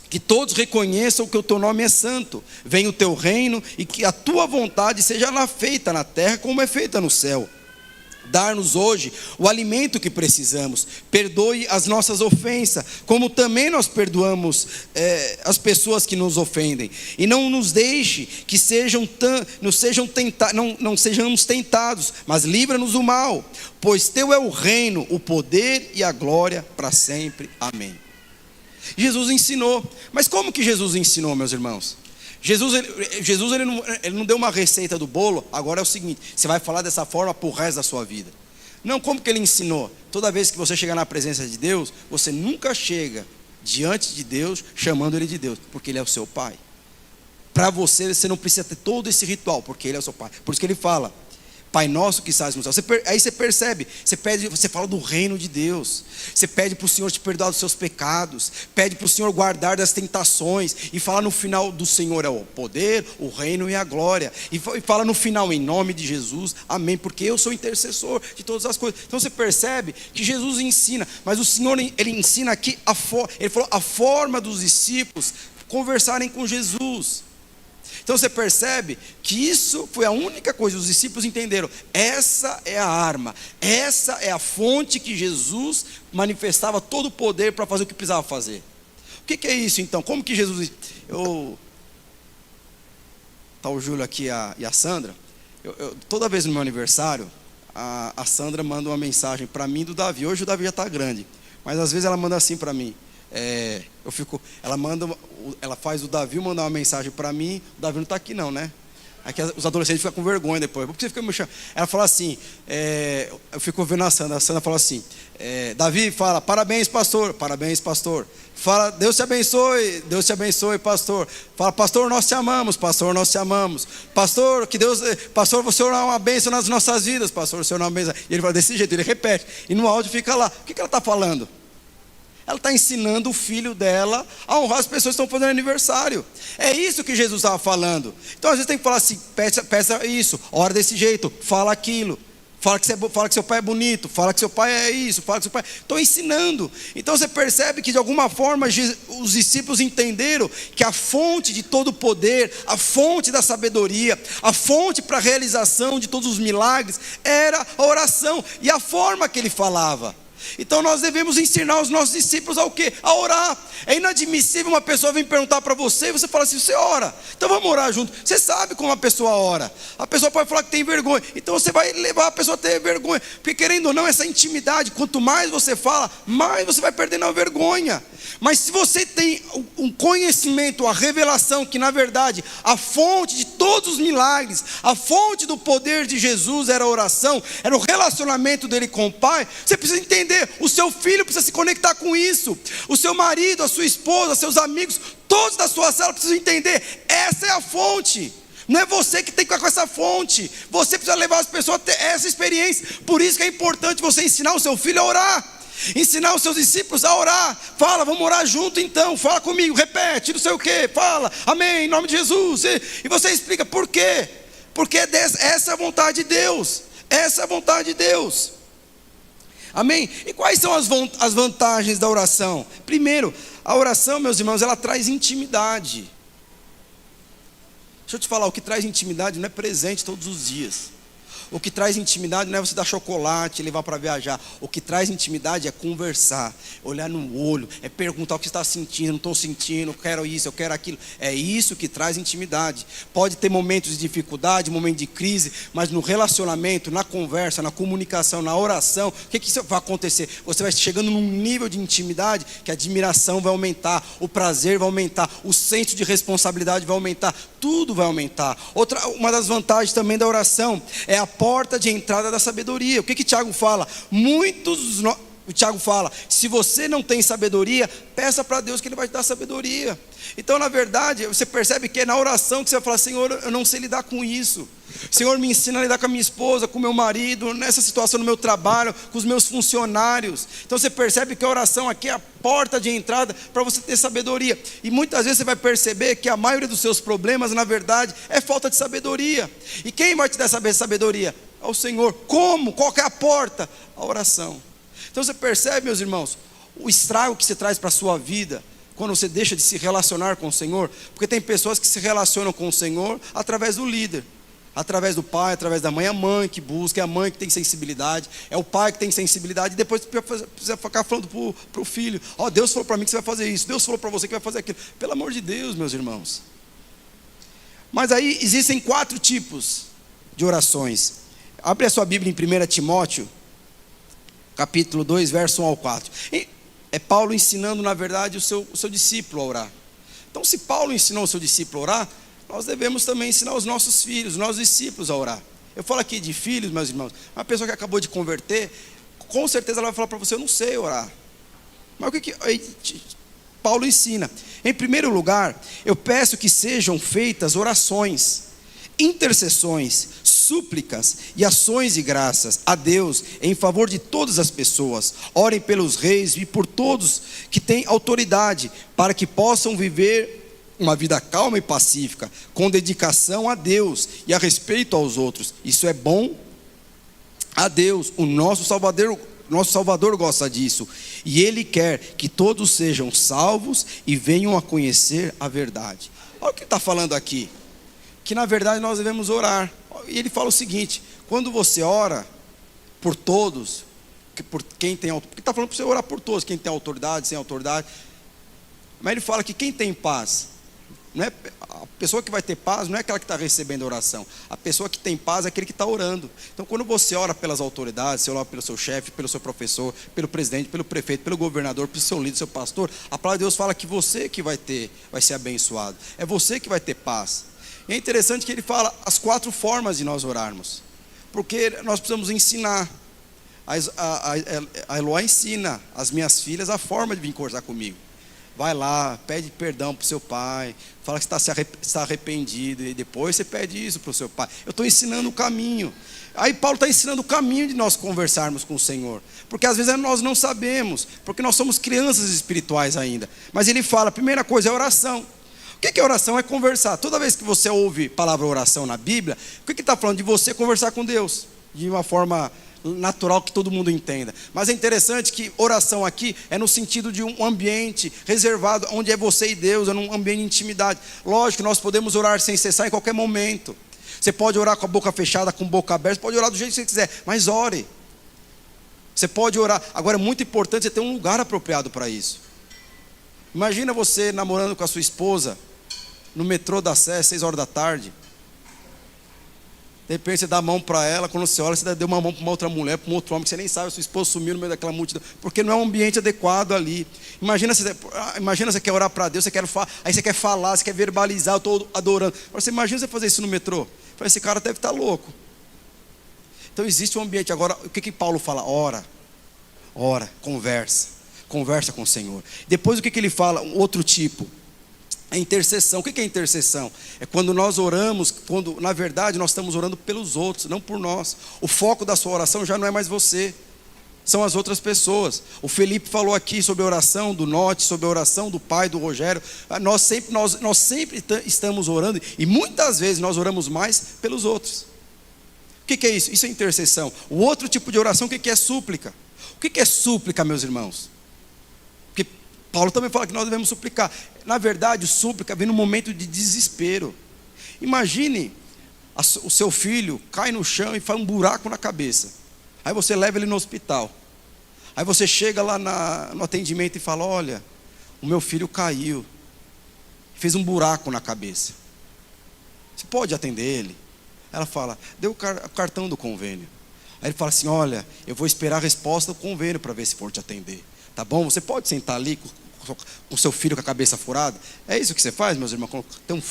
Speaker 1: que todos reconheçam que o teu nome é santo, venha o teu reino e que a tua vontade seja feita na terra como é feita no céu. Dar-nos hoje o alimento que precisamos, perdoe as nossas ofensas, como também nós perdoamos as pessoas que nos ofendem, e não nos deixe que não sejamos tentados, mas livra-nos do mal, pois teu é o reino, o poder e a glória para sempre. Amém. Jesus ensinou, mas como que Jesus ensinou, meus irmãos? Jesus ele não deu uma receita do bolo, agora é o seguinte: você vai falar dessa forma para o resto da sua vida. Não, como que ele ensinou? Toda vez que você chegar na presença de Deus, você nunca chega diante de Deus chamando Ele de Deus, porque Ele é o seu Pai. Para você não precisa ter todo esse ritual, porque Ele é o seu Pai. Por isso que Ele fala: Pai nosso que estás no céu. Aí você percebe, você fala do reino de Deus. Você pede para o Senhor te perdoar dos seus pecados, pede para o Senhor guardar das tentações, e fala no final do Senhor é o poder, o reino e a glória. E fala no final, em nome de Jesus, amém, porque eu sou intercessor de todas as coisas. Então você percebe que Jesus ensina, mas o Senhor ele ensina aqui ele falou a forma dos discípulos conversarem com Jesus. Então você percebe que isso foi a única coisa, os discípulos entenderam, essa é a arma, essa é a fonte que Jesus manifestava todo o poder para fazer o que precisava fazer. O que é isso então? Como que Jesus... Está o Júlio aqui e a Sandra. Toda vez no meu aniversário, a Sandra manda uma mensagem para mim do Davi. Hoje o Davi já está grande, mas às vezes ela manda assim para mim. Ela faz o Davi mandar uma mensagem para mim. O Davi não está aqui não, né? Aqui os adolescentes ficam com vergonha depois. Por que você fica me chamando? Ela fala assim, eu fico vendo a Sandra fala assim, Davi fala, parabéns pastor, fala, Deus te abençoe pastor, fala, pastor nós te amamos, pastor, que Deus, pastor, o Senhor é uma bênção nas nossas vidas, pastor, o Senhor é uma bênção. E ele fala desse jeito, ele repete, e no áudio fica lá. O que ela está falando? Ela está ensinando o filho dela a honrar as pessoas que estão fazendo aniversário. É isso que Jesus estava falando. Então às vezes tem que falar assim, peça isso, ora desse jeito, fala aquilo, fala que seu pai é bonito, fala que seu pai é isso, fala que seu pai... Estou ensinando. Então você percebe que de alguma forma os discípulos entenderam que a fonte de todo o poder, a fonte da sabedoria, a fonte para a realização de todos os milagres era a oração e a forma que ele falava. Então nós devemos ensinar os nossos discípulos ao quê? A orar. É inadmissível uma pessoa vir perguntar para você e você fala assim, você ora, então vamos orar junto. Você sabe como a pessoa ora. A pessoa pode falar que tem vergonha, então você vai levar a pessoa a ter vergonha, porque querendo ou não, essa intimidade, quanto mais você fala, mais você vai perdendo a vergonha. Mas se você tem um conhecimento, a revelação que na verdade a fonte de todos os milagres, a fonte do poder de Jesus era a oração, era o relacionamento dele com o Pai, você precisa entender, o seu filho precisa se conectar com isso, o seu marido, a sua esposa, seus amigos, todos da sua célula precisam entender, essa é a fonte. Não é você que tem que ficar com essa fonte, você precisa levar as pessoas a ter essa experiência. Por isso que é importante você ensinar o seu filho a orar, ensinar os seus discípulos a orar. Fala, vamos orar junto então, fala comigo, repete, não sei o que, fala, amém, em nome de Jesus. E você explica por quê? Porque essa é a vontade de Deus, essa é a vontade de Deus. Amém? E quais são as vantagens da oração? Primeiro, a oração, meus irmãos, ela traz intimidade. Deixa eu te falar, o que traz intimidade não é presente todos os dias. O que traz intimidade não é você dar chocolate e levar para viajar. O que traz intimidade é conversar, olhar no olho, é perguntar o que você está sentindo, não estou sentindo, eu quero isso, eu quero aquilo. É isso que traz intimidade. Pode ter momentos de dificuldade, momentos de crise, mas no relacionamento, na conversa, na comunicação, na oração, o que isso vai acontecer? Você vai chegando num nível de intimidade que a admiração vai aumentar, o prazer vai aumentar, o senso de responsabilidade vai aumentar, tudo vai aumentar. Uma das vantagens também da oração é a porta de entrada da sabedoria. O que Tiago fala? O Tiago fala, se você não tem sabedoria, peça para Deus que Ele vai te dar sabedoria. Então, na verdade, você percebe que é na oração que você vai falar: Senhor, eu não sei lidar com isso. Senhor, me ensina a lidar com a minha esposa, com o meu marido, nessa situação no meu trabalho, com os meus funcionários. Então você percebe que a oração aqui é a porta de entrada para você ter sabedoria. E muitas vezes você vai perceber que a maioria dos seus problemas, na verdade, é falta de sabedoria. E quem vai te dar essa sabedoria? É o Senhor. Como? Qual que é a porta? A oração. Então você percebe, meus irmãos, o estrago que se traz para a sua vida quando você deixa de se relacionar com o Senhor. Porque tem pessoas que se relacionam com o Senhor através do líder, através do pai, através da mãe. É a mãe que busca, é a mãe que tem sensibilidade, é o pai que tem sensibilidade. E depois precisa ficar falando para o filho: ó, Deus falou para mim que você vai fazer isso, Deus falou para você que vai fazer aquilo. Pelo amor de Deus, meus irmãos. Mas aí existem 4 tipos de orações. Abre a sua Bíblia em 1 Timóteo capítulo 2, verso 1 ao 4. E é Paulo ensinando, na verdade, o seu discípulo a orar. Então, se Paulo ensinou o seu discípulo a orar, nós devemos também ensinar os nossos filhos, os nossos discípulos a orar. Eu falo aqui de filhos, meus irmãos. Uma pessoa que acabou de converter, com certeza ela vai falar para você: eu não sei orar. Mas o que Paulo ensina? Em primeiro lugar, eu peço que sejam feitas orações, intercessões, súplicas e ações de graças a Deus em favor de todas as pessoas. Orem pelos reis e por todos que têm autoridade, para que possam viver uma vida calma e pacífica, com dedicação a Deus e a respeito aos outros. Isso é bom a Deus. O nosso Salvador gosta disso, e Ele quer que todos sejam salvos e venham a conhecer a verdade. Olha o que ele está falando aqui, que na verdade nós devemos orar. E ele fala o seguinte: quando você ora por todos, por quem tem autoridade, ele está falando para você orar por todos, quem tem autoridade, sem autoridade. Mas ele fala que quem tem paz, não é, a pessoa que vai ter paz não é aquela que está recebendo a oração. A pessoa que tem paz é aquele que está orando. Então, quando você ora pelas autoridades, você ora pelo seu chefe, pelo seu professor, pelo presidente, pelo prefeito, pelo governador, pelo seu líder, seu pastor, a palavra de Deus fala que você que vai ser abençoado. É você que vai ter paz. E é interessante que ele fala as 4 formas de nós orarmos, porque nós precisamos ensinar. A Eloá ensina as minhas filhas a forma de vir conversar comigo. Vai lá, pede perdão para o seu pai, fala que está arrependido, e depois você pede isso para o seu pai. Eu estou ensinando o caminho. Aí Paulo está ensinando o caminho de nós conversarmos com o Senhor, porque às vezes nós não sabemos, porque nós somos crianças espirituais ainda. Mas ele fala: a primeira coisa é oração. O que é oração? É conversar. Toda vez que você ouve a palavra oração na Bíblia, o que está falando? De você conversar com Deus, de uma forma natural que todo mundo entenda. Mas é interessante que oração aqui é no sentido de um ambiente reservado, onde é você e Deus, é num ambiente de intimidade. Lógico que nós podemos orar sem cessar em qualquer momento. Você pode orar com a boca fechada, com a boca aberta, você pode orar do jeito que você quiser, mas ore. Você pode orar. Agora é muito importante você ter um lugar apropriado para isso. Imagina você namorando com a sua esposa no metrô da Sé, 6 horas da tarde. De repente você dá a mão para ela, quando você olha, você deu uma mão para uma outra mulher, para um outro homem, que você nem sabe, a sua esposa sumiu no meio daquela multidão, porque não é um ambiente adequado ali. Imagina você quer orar para Deus, aí você quer falar, você quer verbalizar: eu estou adorando. Agora você imagina você fazer isso no metrô. Esse cara deve estar louco. Então existe um ambiente. Agora, o que Paulo fala? Ora, conversa com o Senhor. Depois o que ele fala? Um outro tipo. A intercessão. O que é intercessão? É quando nós oramos, quando na verdade nós estamos orando pelos outros, não por nós. O foco da sua oração já não é mais você, são as outras pessoas. O falou aqui sobre a oração do Norte, sobre a oração do pai, do Rogério. Nós sempre estamos orando, e muitas vezes nós oramos mais pelos outros. O que é isso? Isso é intercessão. O outro tipo de oração, o que é súplica? O que é súplica, meus irmãos? Porque Paulo também fala que nós devemos suplicar. Na verdade, súplica vem num momento de desespero. Imagine o seu filho cai no chão e faz um buraco na cabeça. Aí você leva ele no hospital. Aí você chega lá no atendimento e fala: olha, o meu filho caiu, fez um buraco na cabeça. Você pode atender ele? Ela fala: dê o cartão do convênio. Aí ele fala assim: olha, eu vou esperar a resposta do convênio para ver se for te atender. Tá bom? Você pode sentar ali com o com seu filho com a cabeça furada? É isso que você faz, meus irmãos? Pelo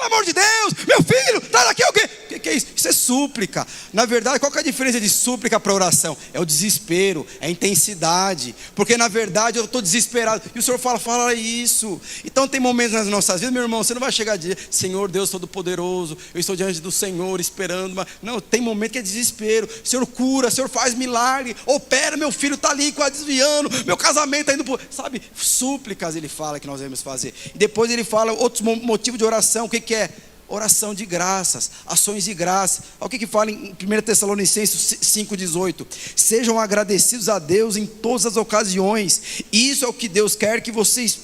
Speaker 1: amor de Deus, meu filho, traz aqui o quê? O que é isso? Isso é súplica. Na verdade, qual que é a diferença de súplica para oração? É o desespero, é a intensidade. Porque na verdade eu estou desesperado. E o Senhor fala isso. Então tem momentos nas nossas vidas, meu irmão, você não vai chegar a dizer: Senhor Deus Todo-Poderoso, eu estou diante do Senhor esperando. Não, tem momento que é desespero. Senhor cura, Senhor faz milagre, opera, meu filho está ali quase desviando, meu casamento está indo por... Sabe, súplicas ele fala que nós devemos fazer. E depois ele fala outros motivos de oração. O que é? Oração de graças, ações de graça. Olha o que fala em 1 Tessalonicenses 5,18: sejam agradecidos a Deus em todas as ocasiões. Isso é o que Deus quer que vocês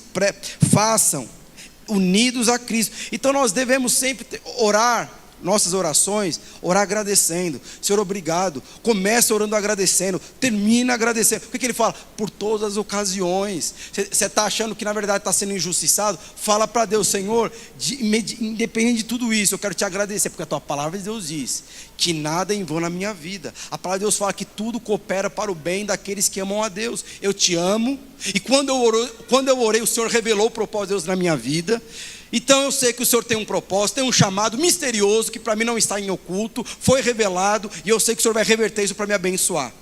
Speaker 1: façam, unidos a Cristo. Então nós devemos sempre orar. Nossas orações, orar agradecendo. Senhor, obrigado. Começa orando agradecendo, termina agradecendo. O que ele fala? Por todas as ocasiões. Você está achando que na verdade está sendo injustiçado? Fala para Deus: Senhor, independente de tudo isso, eu quero te agradecer, porque a tua palavra de Deus diz que nada é em vão na minha vida. A palavra de Deus fala que tudo coopera para o bem daqueles que amam a Deus. Eu te amo. E quando eu orei, o Senhor revelou o propósito de Deus na minha vida. Então eu sei que o Senhor tem um propósito, tem um chamado misterioso, que para mim não está em oculto, foi revelado, e eu sei que o Senhor vai reverter isso para me abençoar.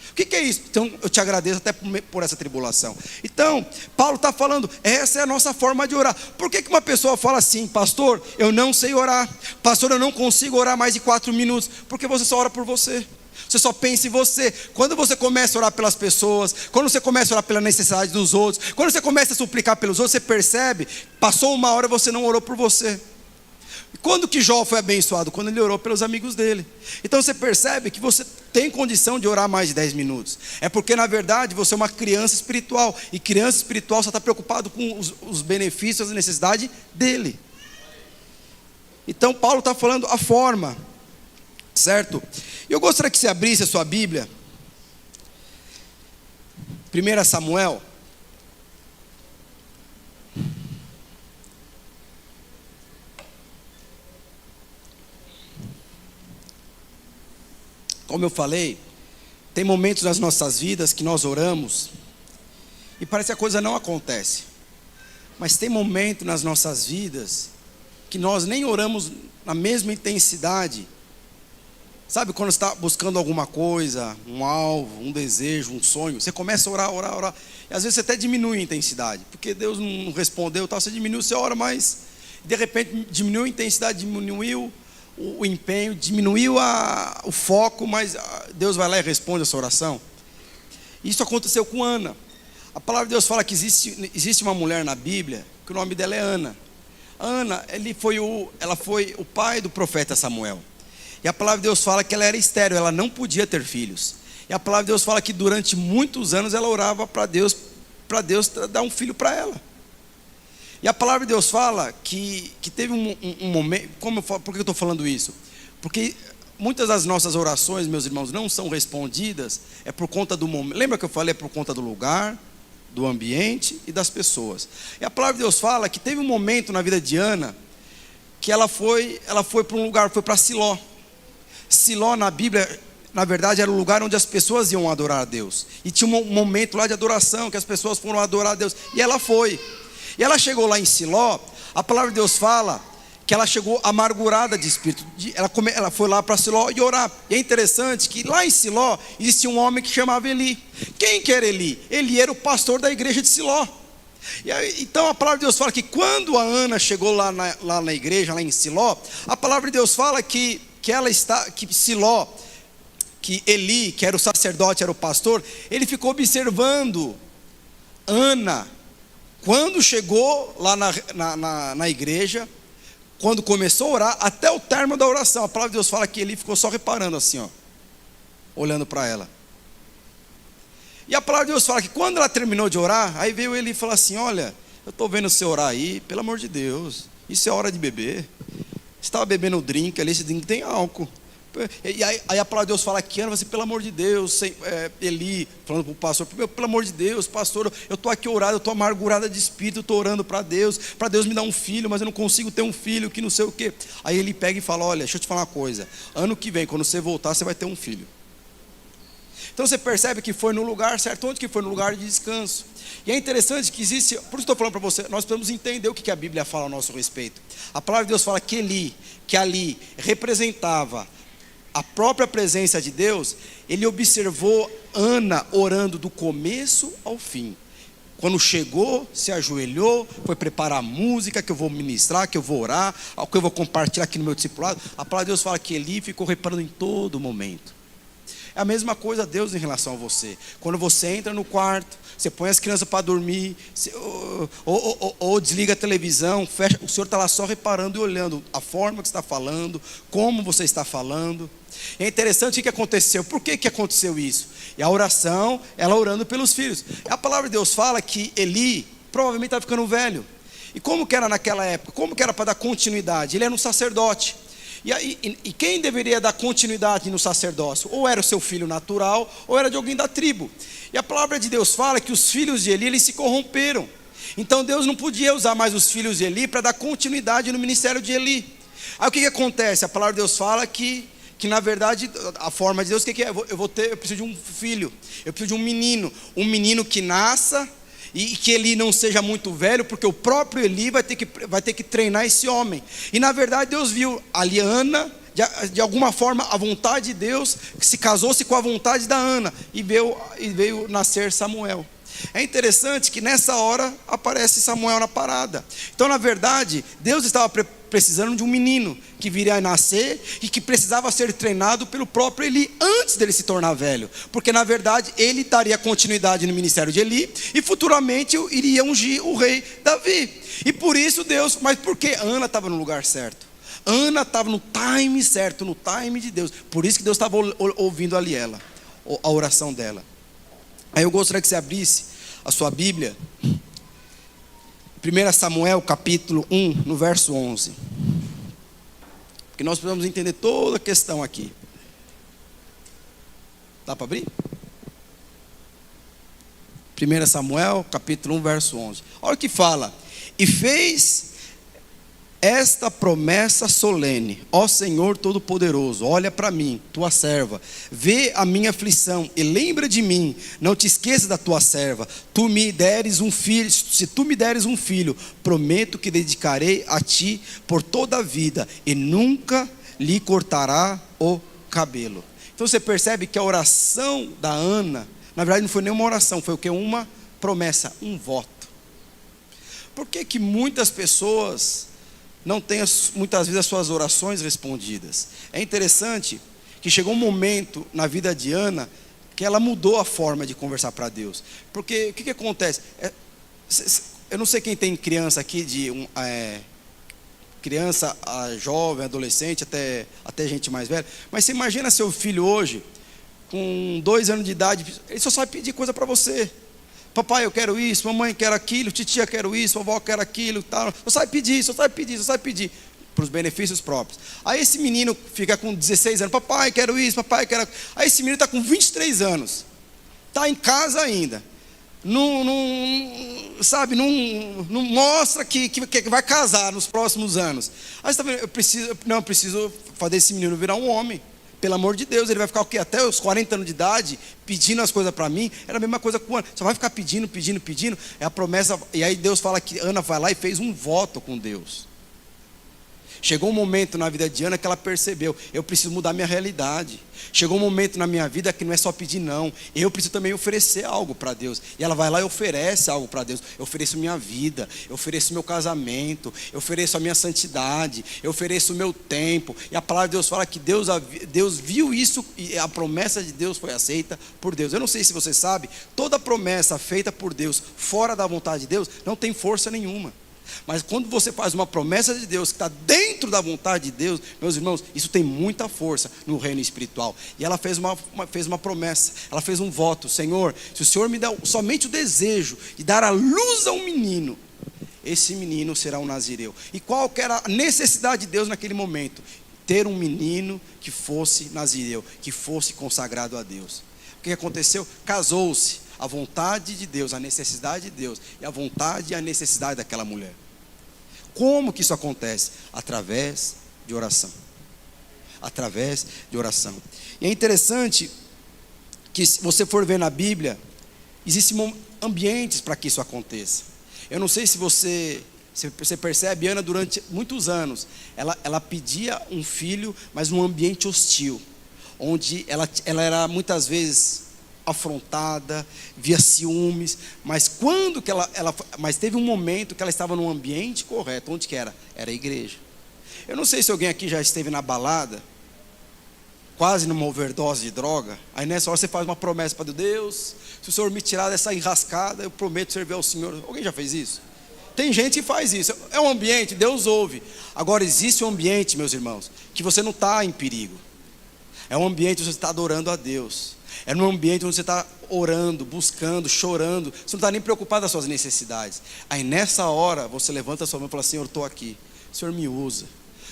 Speaker 1: O que é isso? Então eu te agradeço até por essa tribulação. Então Paulo está falando, essa é a nossa forma de orar. Por que uma pessoa fala assim: pastor, eu não sei orar, pastor, eu não consigo orar mais de 4 minutos? Porque você só ora por você. Você só pensa em você. Quando você começa a orar pelas pessoas, quando você começa a orar pela necessidade dos outros, quando você começa a suplicar pelos outros, você percebe, passou 1 hora e você não orou por você. E quando que Jó foi abençoado? Quando ele orou pelos amigos dele. Então você percebe que você tem condição de orar mais de 10 minutos. É porque na verdade você é uma criança espiritual. E criança espiritual só está preocupado com os benefícios, as necessidades dele. Então Paulo está falando a forma, certo? Eu gostaria que você abrisse a sua Bíblia, 1 Samuel, como eu falei, tem momentos nas nossas vidas que nós oramos e parece que a coisa não acontece, mas tem momento nas nossas vidas que nós nem oramos na mesma intensidade. Sabe quando você está buscando alguma coisa, um alvo, um desejo, um sonho, você começa a orar, e às vezes você até diminui a intensidade, porque Deus não respondeu, você diminui, você ora, mas de repente diminuiu a intensidade, diminuiu o empenho, diminuiu o foco, mas Deus vai lá e responde a sua oração. Isso aconteceu com Ana. A palavra de Deus fala que existe uma mulher na Bíblia, que o nome dela é Ana. Ana, ela foi o pai do profeta Samuel. E a palavra de Deus fala que ela era estéril, ela não podia ter filhos. E a palavra de Deus fala que durante muitos anos ela orava para Deus dar um filho para ela. E a palavra de Deus fala que teve um momento. Por que eu estou falando isso? Porque muitas das nossas orações, meus irmãos, não são respondidas, é por conta do momento. Lembra que eu falei? É por conta do lugar, do ambiente e das pessoas. E a palavra de Deus fala que teve um momento na vida de Ana que ela foi para um lugar, foi para Siló. Siló na Bíblia, na verdade, era o lugar onde as pessoas iam adorar a Deus. E tinha um momento lá de adoração, que as pessoas foram adorar a Deus. E ela foi. E ela chegou lá em Siló, a palavra de Deus fala que ela chegou amargurada de espírito. Ela foi lá para Siló e orar. E é interessante que lá em Siló existia um homem que chamava Eli. Quem que era Eli? Eli era o pastor da igreja de Siló. Então a palavra de Deus fala que quando a Ana chegou lá na igreja, lá em Siló, a palavra de Deus fala que Siló, que Eli, que era o sacerdote, era o pastor, ele ficou observando Ana. Quando chegou lá na igreja, quando começou a orar, até o término da oração, a palavra de Deus fala que Eli ficou só reparando assim, olhando para ela. E a palavra de Deus fala que quando ela terminou de orar, aí veio Eli e falou assim: olha, eu estou vendo você orar aí, pelo amor de Deus, isso é hora de beber. Você estava bebendo o drink ali, esse drink tem álcool. E aí a palavra de Deus fala que Ana, pelo amor de Deus, Eli, falando para o pastor, pelo amor de Deus, pastor, eu estou aqui orado, eu estou amargurada de espírito, eu estou orando para Deus me dar um filho, mas eu não consigo ter um filho, que não sei o quê. Aí ele pega e fala: olha, deixa eu te falar uma coisa, ano que vem, quando você voltar, você vai ter um filho. Então você percebe que foi no lugar certo. Onde que foi? No lugar de descanso. E é interessante que existe, por isso estou falando para você, nós precisamos entender o que a Bíblia fala a nosso respeito. A palavra de Deus fala que ali representava a própria presença de Deus. Ele observou Ana orando do começo ao fim. Quando chegou, se ajoelhou, foi preparar a música que eu vou ministrar, que eu vou orar, que eu vou compartilhar aqui no meu discipulado. A palavra de Deus fala que Eli ficou reparando em todo momento. É a mesma coisa Deus em relação a você. Quando você entra no quarto, você põe as crianças para dormir, ou desliga a televisão, fecha, o Senhor está lá só reparando e olhando a forma que você está falando, como você está falando. É interessante o que aconteceu. Por que aconteceu isso? E a oração, ela orando pelos filhos. A palavra de Deus fala que Eli provavelmente estava ficando velho. E como que era naquela época? Como que era para dar continuidade? Ele era um sacerdote. E quem deveria dar continuidade no sacerdócio? Ou era o seu filho natural, ou era de alguém da tribo. E a palavra de Deus fala que os filhos de Eli, eles se corromperam. Então Deus não podia usar mais os filhos de Eli para dar continuidade no ministério de Eli. Aí o que acontece? A palavra de Deus fala que na verdade, a forma de Deus, o que é? Eu preciso de um filho, eu preciso de um menino que nasça, e que ele não seja muito velho, porque o próprio Eli vai ter que treinar esse homem. E na verdade Deus viu ali Ana, de alguma forma a vontade de Deus, que se casou-se com a vontade da Ana, e veio nascer Samuel. É interessante que nessa hora aparece Samuel na parada. Então na verdade Deus estava precisando de um menino que viria a nascer e que precisava ser treinado pelo próprio Eli antes dele se tornar velho, porque na verdade ele daria continuidade no ministério de Eli e futuramente iria ungir o rei Davi. E por isso Deus, mas por que Ana estava no lugar certo? Ana estava no time certo, no time de Deus. Por isso que Deus estava ouvindo ali a oração dela. Aí eu gostaria que você abrisse a sua Bíblia, 1 Samuel capítulo 1, no verso 11. Porque nós precisamos entender toda a questão aqui. Dá para abrir? 1 Samuel capítulo 1, verso 11. Olha o que fala: e fez esta promessa solene: ó Senhor Todo-Poderoso, olha para mim, tua serva, vê a minha aflição e lembra de mim, não te esqueças da tua serva. Tu me deres um filho, se tu me deres um filho, prometo que dedicarei a ti por toda a vida e nunca lhe cortará o cabelo. Então você percebe que a oração da Ana, na verdade não foi nenhuma oração, foi o que? Uma promessa, um voto. Por que muitas pessoas não tem muitas vezes as suas orações respondidas? É interessante que chegou um momento na vida de Ana que ela mudou a forma de conversar para Deus. Porque o que acontece? Eu não sei quem tem criança aqui, criança, jovem, adolescente, até gente mais velha, mas você imagina seu filho hoje, com 2 anos de idade, ele só sabe pedir coisa para você. Papai, eu quero isso, mamãe quer aquilo, titia quero isso, vovó quer aquilo, tal. Só sabe pedir, para os benefícios próprios. Aí esse menino fica com 16 anos, papai, quero isso, papai, quero aquilo. Aí esse menino está com 23 anos, está em casa ainda, não mostra que vai casar nos próximos anos. Aí você está vendo, eu preciso fazer esse menino virar um homem. Pelo amor de Deus, ele vai ficar o quê? Até os 40 anos de idade, pedindo as coisas para mim. Era a mesma coisa com Ana, só vai ficar pedindo. É a promessa. E aí Deus fala que Ana vai lá e fez um voto com Deus. Chegou um momento na vida de Ana que ela percebeu: eu preciso mudar minha realidade. Chegou um momento na minha vida que não é só pedir não, eu preciso também oferecer algo para Deus. E ela vai lá e oferece algo para Deus. Eu ofereço minha vida, eu ofereço meu casamento, eu ofereço a minha santidade, eu ofereço o meu tempo. E a palavra de Deus fala que Deus viu isso e a promessa de Deus foi aceita por Deus. Eu não sei se você sabe, toda promessa feita por Deus fora da vontade de Deus não tem força nenhuma. Mas quando você faz uma promessa de Deus que está dentro da vontade de Deus, meus irmãos, isso tem muita força no reino espiritual. E ela fez uma promessa, ela fez um voto: Senhor, se o Senhor me dá somente o desejo de dar a luz a um menino, esse menino será um nazireu. E qual que era a necessidade de Deus naquele momento? Ter um menino que fosse nazireu, que fosse consagrado a Deus. O que aconteceu? Casou-se a vontade de Deus, a necessidade de Deus, e a vontade e a necessidade daquela mulher. Como que isso acontece? Através de oração. Através de oração. E é interessante que se você for ver na Bíblia, existem ambientes para que isso aconteça. Eu não sei se você percebe, Ana durante muitos anos, ela pedia um filho, mas num ambiente hostil, onde ela era muitas vezes afrontada, via ciúmes, mas mas teve um momento que ela estava num ambiente correto. Onde que era? Era a igreja. Eu não sei se alguém aqui já esteve na balada, quase numa overdose de droga. Aí nessa hora você faz uma promessa para Deus: se o Senhor me tirar dessa enrascada, eu prometo servir ao Senhor. Alguém já fez isso? Tem gente que faz isso. É um ambiente, Deus ouve. Agora existe um ambiente, meus irmãos, que você não está em perigo. É um ambiente onde você está adorando a Deus. É num ambiente onde você está orando, buscando, chorando. Você não está nem preocupado com as suas necessidades. Aí nessa hora você levanta a sua mão e fala: Senhor, estou aqui. Senhor, me usa.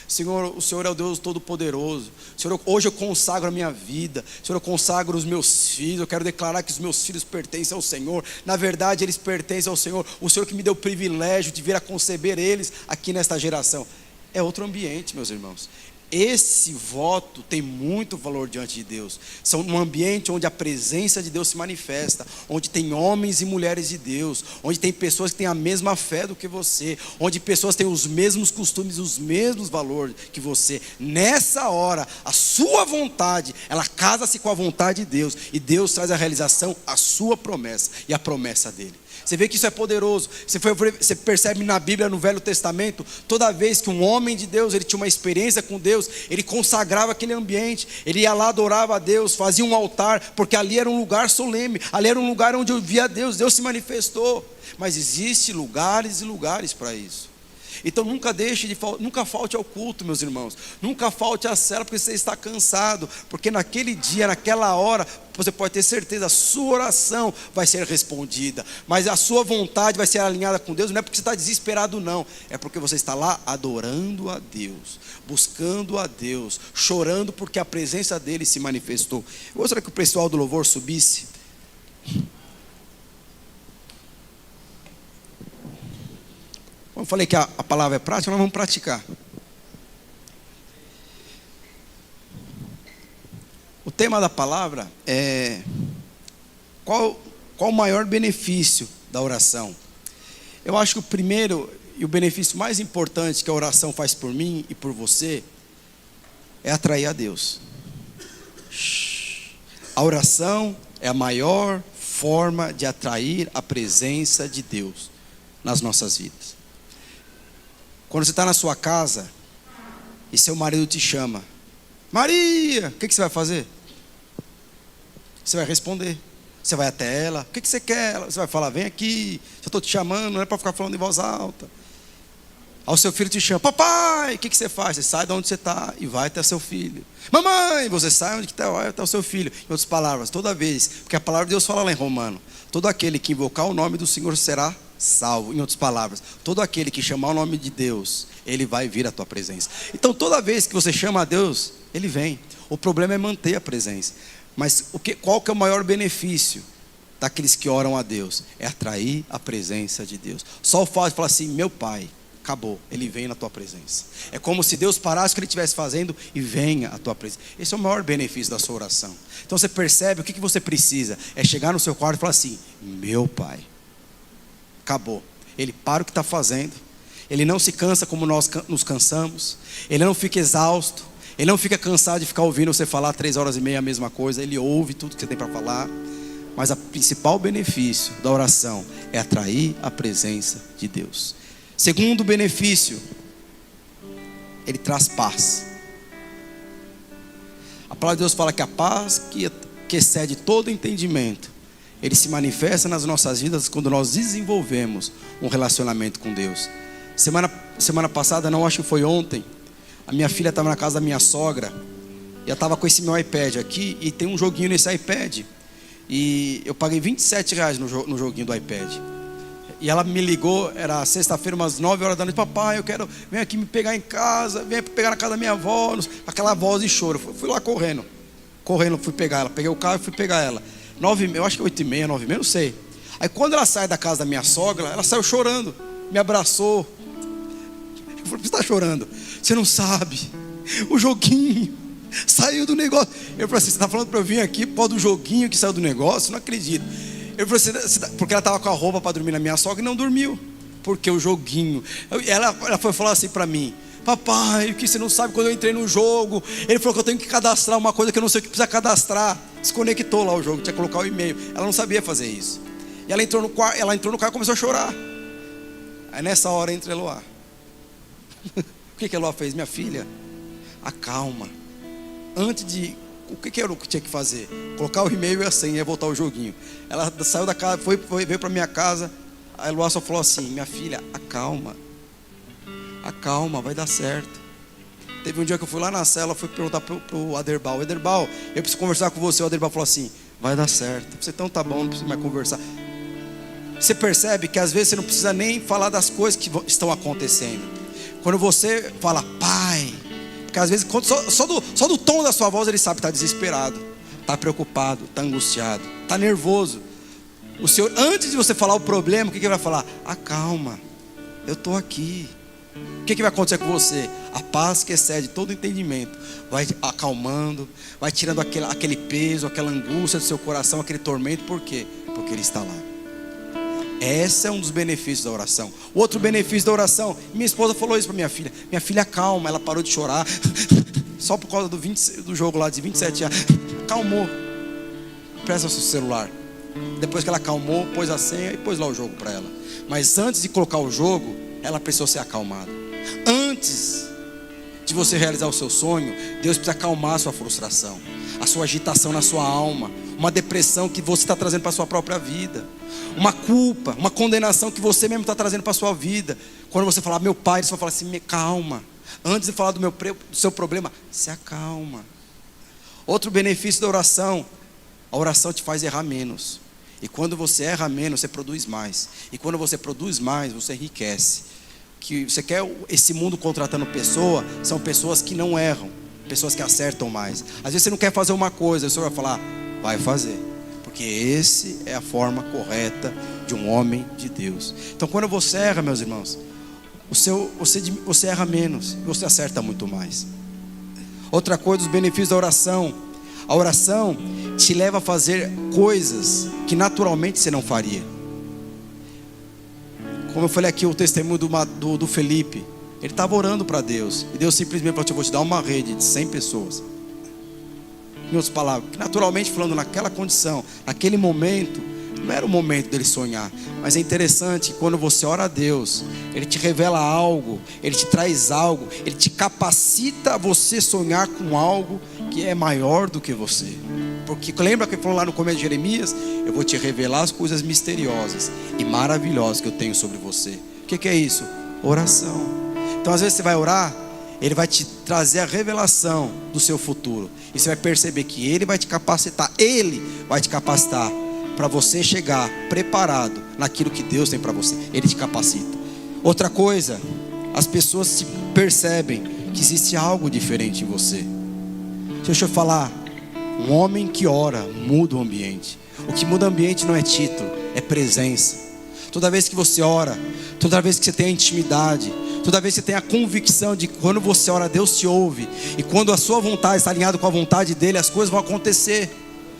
Speaker 1: Senhor, o Senhor é o Deus Todo-Poderoso. Senhor, hoje eu consagro a minha vida. Senhor, eu consagro os meus filhos. Eu quero declarar que os meus filhos pertencem ao Senhor. Na verdade, eles pertencem ao Senhor. O Senhor que me deu o privilégio de vir a conceber eles aqui nesta geração. É outro ambiente, meus irmãos. Esse voto tem muito valor diante de Deus. São um ambiente onde a presença de Deus se manifesta, onde tem homens e mulheres de Deus, onde tem pessoas que têm a mesma fé do que você, onde pessoas têm os mesmos costumes, os mesmos valores que você. Nessa hora, a sua vontade, ela casa-se com a vontade de Deus, e Deus traz a realização a sua promessa e a promessa dele. Você vê que isso é poderoso. Você percebe na Bíblia, no Velho Testamento, toda vez que um homem de Deus, ele tinha uma experiência com Deus, ele consagrava aquele ambiente, ele ia lá, adorava a Deus, fazia um altar, porque ali era um lugar solene, ali era um lugar onde eu via Deus, Deus se manifestou. Mas existem lugares e lugares para isso. Então nunca falte ao culto, meus irmãos. Nunca falte à cela, porque você está cansado. Porque naquele dia, naquela hora, você pode ter certeza, a sua oração vai ser respondida. Mas a sua vontade vai ser alinhada com Deus. Não é porque você está desesperado, não. É porque você está lá adorando a Deus, buscando a Deus, chorando porque a presença dele se manifestou. Eu gostaria que o pessoal do louvor subisse. Como eu falei que a palavra é prática, nós vamos praticar. O tema da palavra é: qual o maior benefício da oração? Eu acho que o primeiro e o benefício mais importante que a oração faz por mim e por você é atrair a Deus. A oração é a maior forma de atrair a presença de Deus nas nossas vidas. Quando você está na sua casa e seu marido te chama: Maria, o que você vai fazer? Você vai responder. Você vai até ela: o que você quer? Você vai falar: vem aqui, eu estou te chamando, não é para ficar falando em voz alta. Aí o seu filho te chama: papai, o que você faz? Você sai de onde você está e vai até seu filho. Mamãe, você sai onde está, vai até o seu filho. Em outras palavras, toda vez, porque a palavra de Deus fala lá em Romano: todo aquele que invocar o nome do Senhor será salvo. Em outras palavras, todo aquele que chamar o nome de Deus, ele vai vir à tua presença. Então toda vez que você chama a Deus, ele vem. O problema é manter a presença. Mas qual que é o maior benefício daqueles que oram a Deus? É atrair a presença de Deus. Só o fato de falar assim: meu pai, acabou, ele vem na tua presença. É como se Deus parasse o que ele estivesse fazendo e venha à tua presença. Esse é o maior benefício da sua oração. Então você percebe o que você precisa. É chegar no seu quarto e falar assim: meu pai. Acabou. Ele para o que está fazendo. Ele não se cansa como nós nos cansamos. Ele não fica exausto. Ele não fica cansado de ficar ouvindo você falar 3h30 a mesma coisa. Ele ouve tudo que você tem para falar. Mas o principal benefício da oração é atrair a presença de Deus. Segundo benefício, ele traz paz. A palavra de Deus fala que a paz que excede todo entendimento, ele se manifesta nas nossas vidas quando nós desenvolvemos um relacionamento com Deus. Semana passada, não, acho que foi ontem, a minha filha estava na casa da minha sogra, e eu estava com esse meu iPad aqui, e tem um joguinho nesse iPad, e eu paguei R$27 no joguinho do iPad. E ela me ligou, era sexta-feira, umas 9h da noite: papai, vem aqui me pegar em casa, vem pegar na casa da minha avó, aquela voz de choro. Fui lá correndo, fui pegar ela, peguei o carro e fui pegar ela. 9h30, eu acho que 8h30, 9h30, não sei. Aí quando ela sai da casa da minha sogra, ela saiu chorando, me abraçou. Eu falei: por que você está chorando? Você não sabe, o joguinho Saiu do negócio. Eu falei assim, você está falando para eu vir aqui por causa do joguinho que saiu do negócio? Não acredito. Eu falei assim, porque ela estava com a roupa para dormir na minha sogra e não dormiu. Porque o joguinho. Ela foi falar assim para mim, papai, que você não sabe, quando eu entrei no jogo, ele falou que eu tenho que cadastrar uma coisa que eu não sei o que precisa cadastrar. Desconectou lá o jogo, tinha que colocar o e-mail. Ela não sabia fazer isso. E ela entrou no carro e começou a chorar. Aí nessa hora entra Eloá. O que Eloá fez? Minha filha, acalma. Antes de... O que era o que tinha que fazer? Colocar o e-mail e a senha, ia voltar o joguinho. Ela saiu da casa, veio para minha casa. A Eloá só falou assim, minha filha, acalma. Acalma, vai dar certo. Teve um dia que eu fui lá na cela, fui perguntar pro Aderbal, Aderbal, eu preciso conversar com você. O Aderbal falou assim, vai dar certo. Você então tá bom, não precisa mais conversar. Você percebe que às vezes você não precisa nem falar das coisas que estão acontecendo. Quando você fala, pai, porque às vezes só do tom da sua voz ele sabe que está desesperado, está preocupado, está angustiado, está nervoso. O Senhor, antes de você falar o problema, o que ele vai falar? Acalma, eu estou aqui. O que vai acontecer com você? A paz que excede todo entendimento vai acalmando, vai tirando aquele peso, aquela angústia do seu coração, aquele tormento. Por quê? Porque Ele está lá. Esse é um dos benefícios da oração. Outro benefício da oração, minha esposa falou isso para minha filha. Minha filha calma, ela parou de chorar. Só por causa do jogo lá de 27 anos. Calmou. Presta o seu celular. Depois que ela acalmou, pôs a senha e pôs lá o jogo para ela. Mas antes de colocar o jogo, ela precisou ser acalmada. Antes de você realizar o seu sonho, Deus precisa acalmar a sua frustração, a sua agitação na sua alma, uma depressão que você está trazendo para a sua própria vida, uma culpa, uma condenação que você mesmo está trazendo para a sua vida. Quando você falar, meu pai, ele só fala assim, me calma. Antes de falar do seu problema, se acalma. Outro benefício da oração, a oração te faz errar menos. E quando você erra menos, você produz mais. E quando você produz mais, você enriquece. Que você quer esse mundo contratando pessoa, são pessoas que não erram, pessoas que acertam mais. Às vezes você não quer fazer uma coisa, o Senhor vai falar, vai fazer. Porque esse é a forma correta de um homem de Deus. Então quando você erra, meus irmãos, você erra menos e você acerta muito mais. Outra coisa, os benefícios da oração. A oração te leva a fazer coisas que naturalmente você não faria. Como eu falei aqui, o testemunho do Felipe. Ele estava orando para Deus. E Deus simplesmente falou, eu vou te dar uma rede de 100 pessoas. Em outras palavras, naturalmente falando, naquela condição, naquele momento, não era o momento dele sonhar. Mas é interessante que quando você ora a Deus, Ele te revela algo, Ele te traz algo, Ele te capacita a você sonhar com algo que é maior do que você. Porque lembra que ele falou lá no começo de Jeremias? Eu vou te revelar as coisas misteriosas e maravilhosas que eu tenho sobre você. O que é isso? Oração. Então às vezes você vai orar, Ele vai te trazer a revelação do seu futuro. E você vai perceber que Ele vai te capacitar. Ele vai te capacitar para você chegar preparado naquilo que Deus tem para você. Ele te capacita. Outra coisa, as pessoas percebem que existe algo diferente em você. Deixa eu falar. Um homem que ora muda o ambiente. O que muda o ambiente não é título, é presença. Toda vez que você ora, toda vez que você tem a intimidade, toda vez que você tem a convicção de que quando você ora, Deus te ouve. E quando a sua vontade está alinhada com a vontade dEle, as coisas vão acontecer.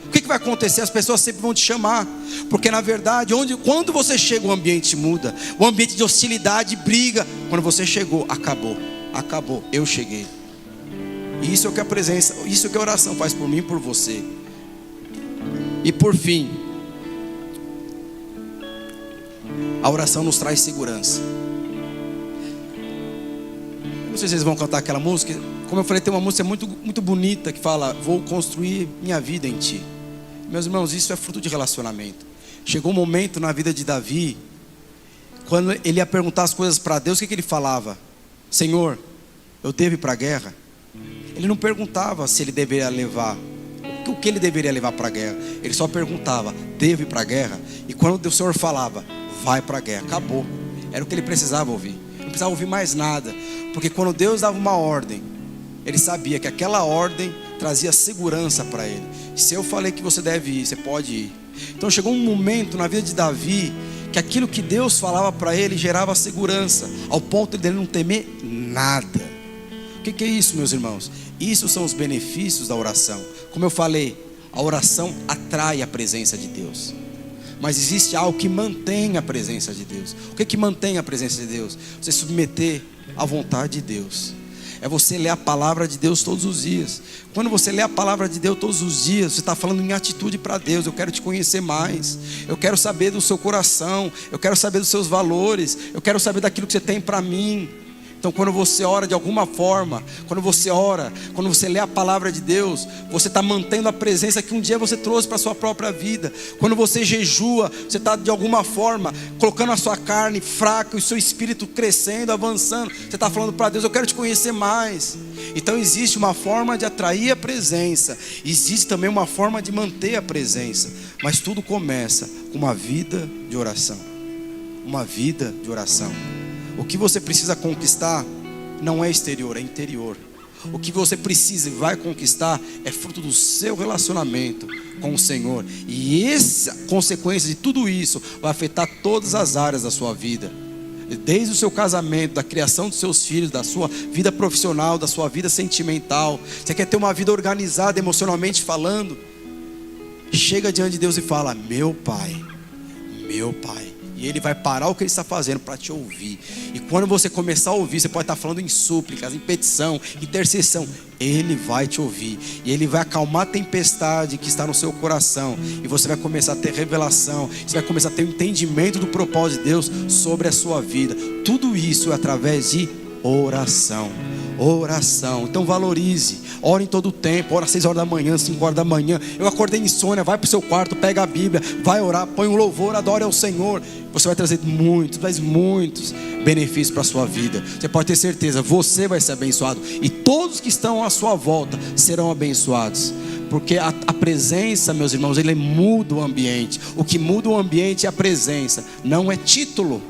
Speaker 1: O que vai acontecer? As pessoas sempre vão te chamar. Porque na verdade, quando você chega, o ambiente muda. O ambiente de hostilidade, briga. Quando você chegou, acabou. Acabou, eu cheguei. E isso é o que a presença, isso é o que a oração faz por mim e por você. E por fim, a oração nos traz segurança. Não sei se vocês vão cantar aquela música. Como eu falei, tem uma música muito, muito bonita que fala, vou construir minha vida em ti. Meus irmãos, isso é fruto de relacionamento. Chegou um momento na vida de Davi, quando ele ia perguntar as coisas para Deus, o que ele falava? Senhor, eu devo ir para a guerra? Ele não perguntava se ele deveria levar, o que ele deveria levar para a guerra. Ele só perguntava, devo ir para a guerra? E quando o Senhor falava, vai para a guerra, acabou. Era o que ele precisava ouvir. Não precisava ouvir mais nada. Porque quando Deus dava uma ordem, ele sabia que aquela ordem trazia segurança para ele. Se eu falei que você deve ir, você pode ir. Então chegou um momento na vida de Davi que aquilo que Deus falava para ele gerava segurança, ao ponto de ele não temer nada. O que é isso, meus irmãos? Isso são os benefícios da oração. Como eu falei, a oração atrai a presença de Deus. Mas existe algo que mantém a presença de Deus. O que mantém a presença de Deus? Você submeter à vontade de Deus. É você ler a palavra de Deus todos os dias. Quando você lê a palavra de Deus todos os dias, você está falando em atitude para Deus. Eu quero te conhecer mais. Eu quero saber do seu coração. Eu quero saber dos seus valores. Eu quero saber daquilo que você tem para mim. Então quando você ora de alguma forma, quando você lê a palavra de Deus, você está mantendo a presença que um dia você trouxe para a sua própria vida. Quando você jejua, você está de alguma forma colocando a sua carne fraca, o seu espírito crescendo, avançando. Você está falando para Deus, eu quero te conhecer mais. Então existe uma forma de atrair a presença, existe também uma forma de manter a presença. Mas tudo começa com uma vida de oração. Uma vida de oração. O que você precisa conquistar não é exterior, é interior. O que você precisa e vai conquistar é fruto do seu relacionamento com o Senhor. E essa consequência de tudo isso vai afetar todas as áreas da sua vida. Desde o seu casamento, da criação dos seus filhos, da sua vida profissional, da sua vida sentimental. Você quer ter uma vida organizada emocionalmente falando? Chega diante de Deus e fala: meu Pai, meu Pai. E Ele vai parar o que Ele está fazendo para te ouvir. E quando você começar a ouvir, você pode estar falando em súplicas, em petição, intercessão. Ele vai te ouvir. E Ele vai acalmar a tempestade que está no seu coração. E você vai começar a ter revelação. Você vai começar a ter um entendimento do propósito de Deus sobre a sua vida. Tudo isso é através de oração. Oração. Então valorize. Ora em todo o tempo. Ora às 6 horas da manhã, 5 horas da manhã. Eu acordei insônia. Vai para o seu quarto, pega a Bíblia, vai orar, põe um louvor, adore ao Senhor. Você vai trazer muitos benefícios para a sua vida. Você pode ter certeza, você vai ser abençoado. E todos que estão à sua volta serão abençoados. Porque a presença, meus irmãos, ele muda o ambiente. O que muda o ambiente é a presença, não é título.